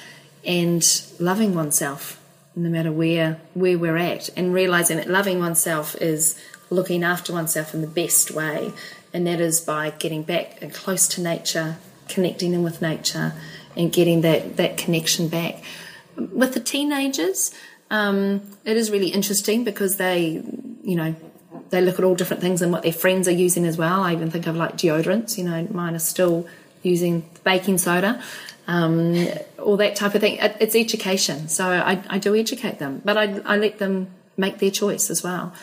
and loving oneself no matter where we're at, and realising that loving oneself is looking after oneself in the best way, and that is by getting back and close to nature, connecting in with nature and getting that connection back. With the teenagers, it is really interesting because they look at all different things and what their friends are using as well. I even think of like deodorants, you know, mine are still using baking soda, all that type of thing. It's education, so I do educate them, but I let them make their choice as well.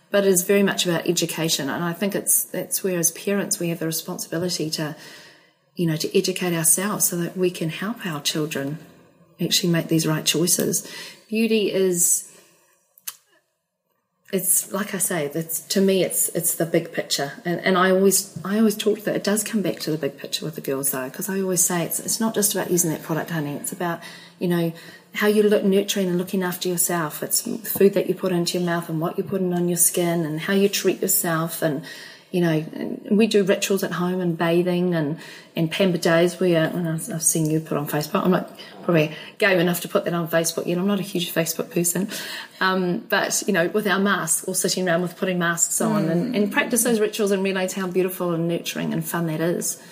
But it is very much about education, and I think that's where as parents we have the responsibility to educate ourselves so that we can help our children actually make these right choices. Beauty is, it's like I say, to me it's the big picture, and I always talk that it does come back to the big picture with the girls though, because I always say it's not just about using that product, honey. It's about, you know, how you look, nurturing and looking after yourself. It's the food that you put into your mouth and what you're putting on your skin and how you treat yourself. And you know, we do rituals at home and bathing and pamper days. I've seen you put on Facebook. I'm not probably game enough to put that on Facebook yet. I'm not a huge Facebook person. But, you know, with our masks, all sitting around with putting masks on and practice those rituals and realise how beautiful and nurturing and fun that is.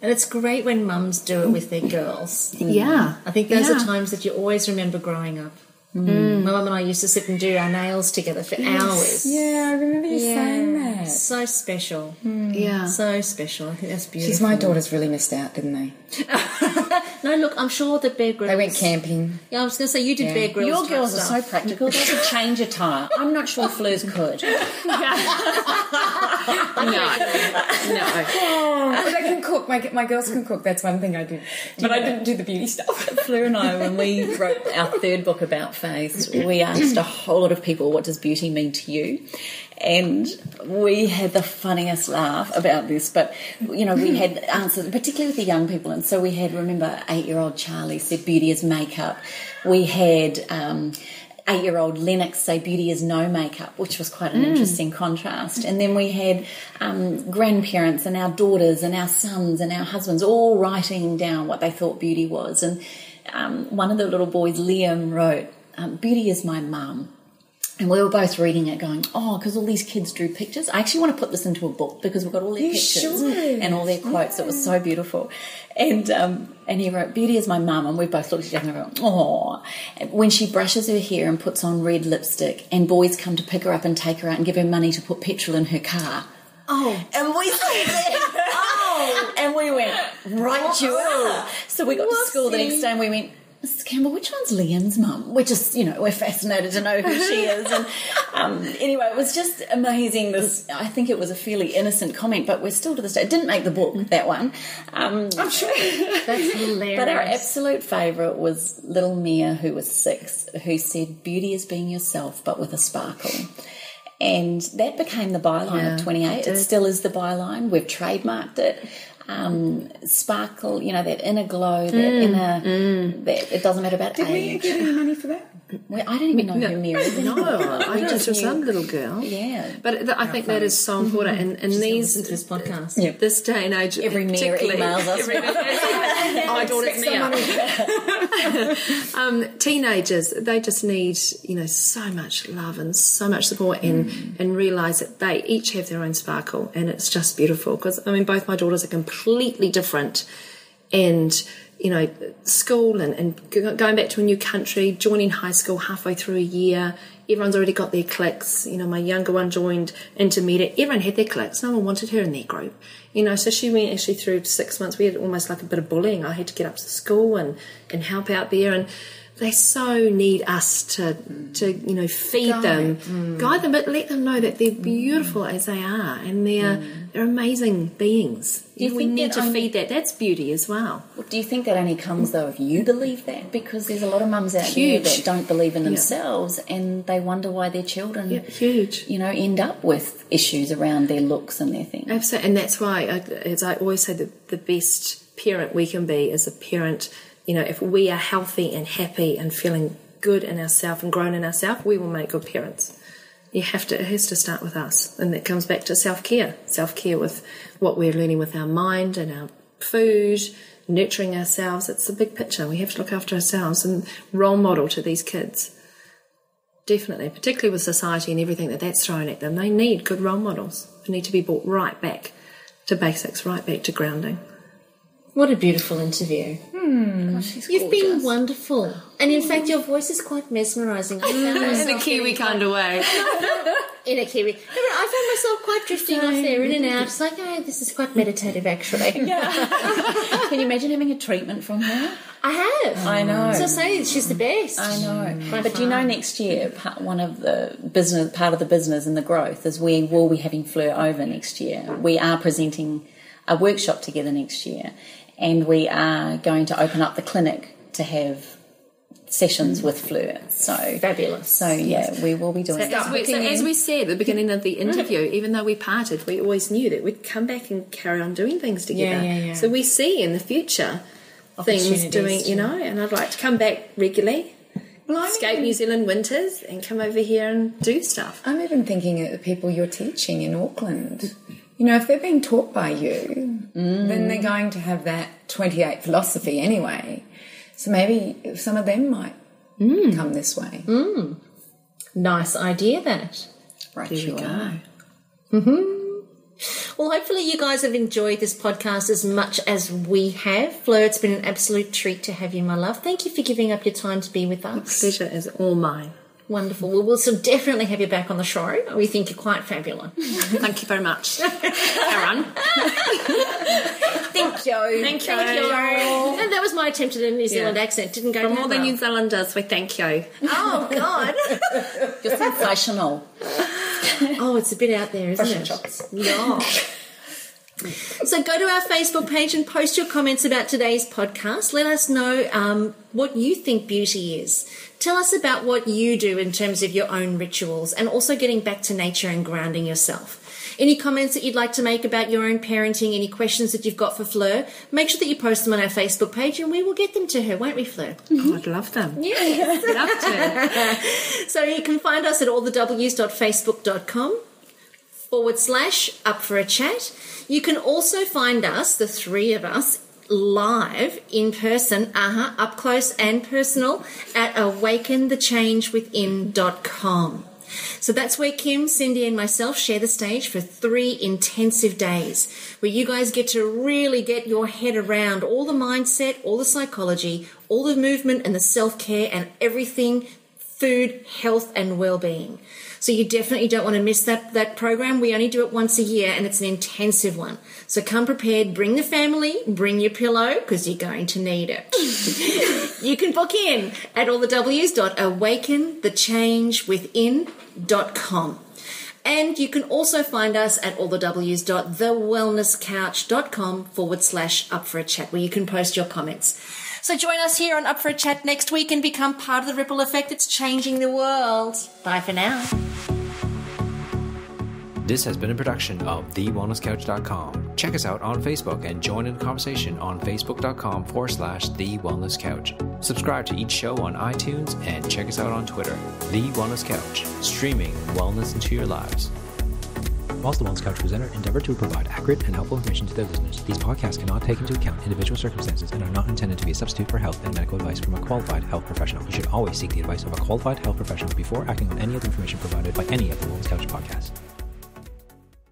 And it's great when mums do it with their girls. Yeah. I think those are times that you always remember growing up. My mum and I used to sit and do our nails together for hours. Yeah, I remember you saying that. So special. Yeah. So special. I think that's beautiful. Geez, my daughters really missed out, didn't they? No, look, I'm sure that Bear Grylls... They went camping. Yeah, I was going to say, you did Bear Grylls Your type girls are stuff. so practical. They could change a tyre. I'm not sure Fleur's could. No. But they can cook. My girls can cook. That's one thing I did. But I didn't do the beauty stuff. Fleur and I, when we wrote our third book about face, we asked a whole lot of people, what does beauty mean to you? And we had the funniest laugh about this, but, you know, we had answers, particularly with the young people. And so we had, remember, 8-year-old Charlie said beauty is makeup. We had 8-year-old Lennox say beauty is no makeup, which was quite an interesting contrast. And then we had grandparents and our daughters and our sons and our husbands all writing down what they thought beauty was. And one of the little boys, Liam, wrote, beauty is my mum. And we were both reading it going, oh, because all these kids drew pictures. I actually want to put this into a book because we've got all their pictures and all their quotes. It was so beautiful. And he wrote, beauty is my mum. And we both looked at each other and go, oh. When she brushes her hair and puts on red lipstick and boys come to pick her up and take her out and give her money to put petrol in her car. Oh. And we said that. Oh. And we went, right you are. So we got to school the next day and we went, Mrs. Campbell, which one's Liam's mum? We're just, you know, we're fascinated to know who she is. And anyway, it was just amazing. I think it was a fairly innocent comment, but we're still to this day. It didn't make the book, that one. I'm sure. That's hilarious. But our absolute favourite was little Mia, who was 6, who said, beauty is being yourself, but with a sparkle. And that became the byline of 28. It still is the byline. We've trademarked it. sparkle, you know, that inner glow, that inner, that it doesn't matter about Did we age. get any money for that? Well, I don't even know who Mary is. No, I We know it's just knew- some little girl. Yeah. But I think that is so important. And these Listen to this podcast. this day and age, Every Mary particularly- emails us. My daughter's Mia. Teenagers, they just need, you know, so much love and so much support, and realise that they each have their own sparkle, and it's just beautiful. Because I mean, both my daughters are completely different, and you know, school and going back to a new country, joining high school halfway through a year. Everyone's already got their cliques. You know, my younger one joined intermediate. Everyone had their cliques. No one wanted her in their group. You know, so she went actually through 6 months. We had almost like a bit of bullying. I had to get up to school and help out there. And they so need us to you know, feed them, guide them, but let them know that they're beautiful as they are, and they're amazing beings. Do you we think need that to feed that. That's beauty as well. Do you think that only comes, though, if you believe that? Because there's a lot of mums out Huge. there that don't believe in themselves, and they wonder why their children, Huge. you know, end up with issues around their looks and their things. Absolutely, and that's why, as I always say, the best parent we can be is a parent. You know, if we are healthy and happy and feeling good in ourselves and grown in ourselves, we will make good parents. It has to start with us, and that comes back to self-care with what we're learning with our mind and our food, nurturing ourselves. It's the big picture. We have to look after ourselves and role model to these kids. Definitely, particularly with society and everything that's thrown at them. They need good role models. They need to be brought right back to basics, right back to grounding. What a beautiful interview. Gosh, You've been wonderful. And in fact, your voice is quite mesmerising. I found myself Kiwi kind of way. in a Kiwi. No, but I found myself quite drifting off there, in and out. It's like, oh, this is quite meditative, actually. Can you imagine having a treatment from her? I have. I know. So I say she's the best. I know. But do you know, next year, part of the business and the growth is we will be having Fleur over next year. We are presenting a workshop together next year, and we are going to open up the clinic to have sessions with Fleur. So Fabulous. So yeah, we will be doing that. So as we said at the beginning of the interview, even though we parted, we always knew that we'd come back and carry on doing things together. Yeah. So we see in the future things doing, you know, and I'd like to come back regularly, escape New Zealand winters and come over here and do stuff. I'm even thinking of the people you're teaching in Auckland. You know, if they're being taught by you, then they're going to have that 28 philosophy anyway. So maybe some of them might come this way. Nice idea, that. Right, There you we are. go. Well, hopefully you guys have enjoyed this podcast as much as we have. Fleur, it's been an absolute treat to have you, my love. Thank you for giving up your time to be with us. Pleasure is all mine. Wonderful. Well, we'll so definitely have you back on the show. We think you're quite fabulous. Thank you very much, Karen. Thank you. Thank you. And that was my attempt at a New Zealand accent. Didn't go From down all the well. New Zealanders, we thank you. Oh, God. You're sensational. Oh, it's a bit out there, isn't it? Yeah. So go to our Facebook page and post your comments about today's podcast. Let us know what you think beauty is. Tell us about what you do in terms of your own rituals, and also getting back to nature and grounding yourself. Any comments that you'd like to make about your own parenting, any questions that you've got for Fleur, make sure that you post them on our Facebook page and we will get them to her, won't we, Fleur? Oh, I'd love them. Yes. Love to. So you can find us at allthews.facebook.com/up for a chat. You can also find us, the three of us, live in person, up close and personal, at awakenthechangewithin.com. So that's where Kim, Cindy and myself share the stage for 3 intensive days where you guys get to really get your head around all the mindset, all the psychology, all the movement and the self-care and everything food, health and well-being. So you definitely don't want to miss that program. We only do it once a year and it's an intensive one. So come prepared, bring the family, bring your pillow because you're going to need it. You can book in at allthews.awakenthechangewithin.com. And you can also find us at allthews.thewellnesscouch.com/up for a chat where you can post your comments. So join us here on Up for a Chat next week and become part of the ripple effect that's changing the world. Bye for now. This has been a production of TheWellnessCouch.com. Check us out on Facebook and join in the conversation on Facebook.com/TheWellnessCouch. Subscribe to each show on iTunes and check us out on Twitter. The Wellness Couch, streaming wellness into your lives. Whilst the Wellness Couch presenter endeavor to provide accurate and helpful information to their listeners, these podcasts cannot take into account individual circumstances and are not intended to be a substitute for health and medical advice from a qualified health professional. You should always seek the advice of a qualified health professional before acting on any of the information provided by any of the Wellness Couch podcasts.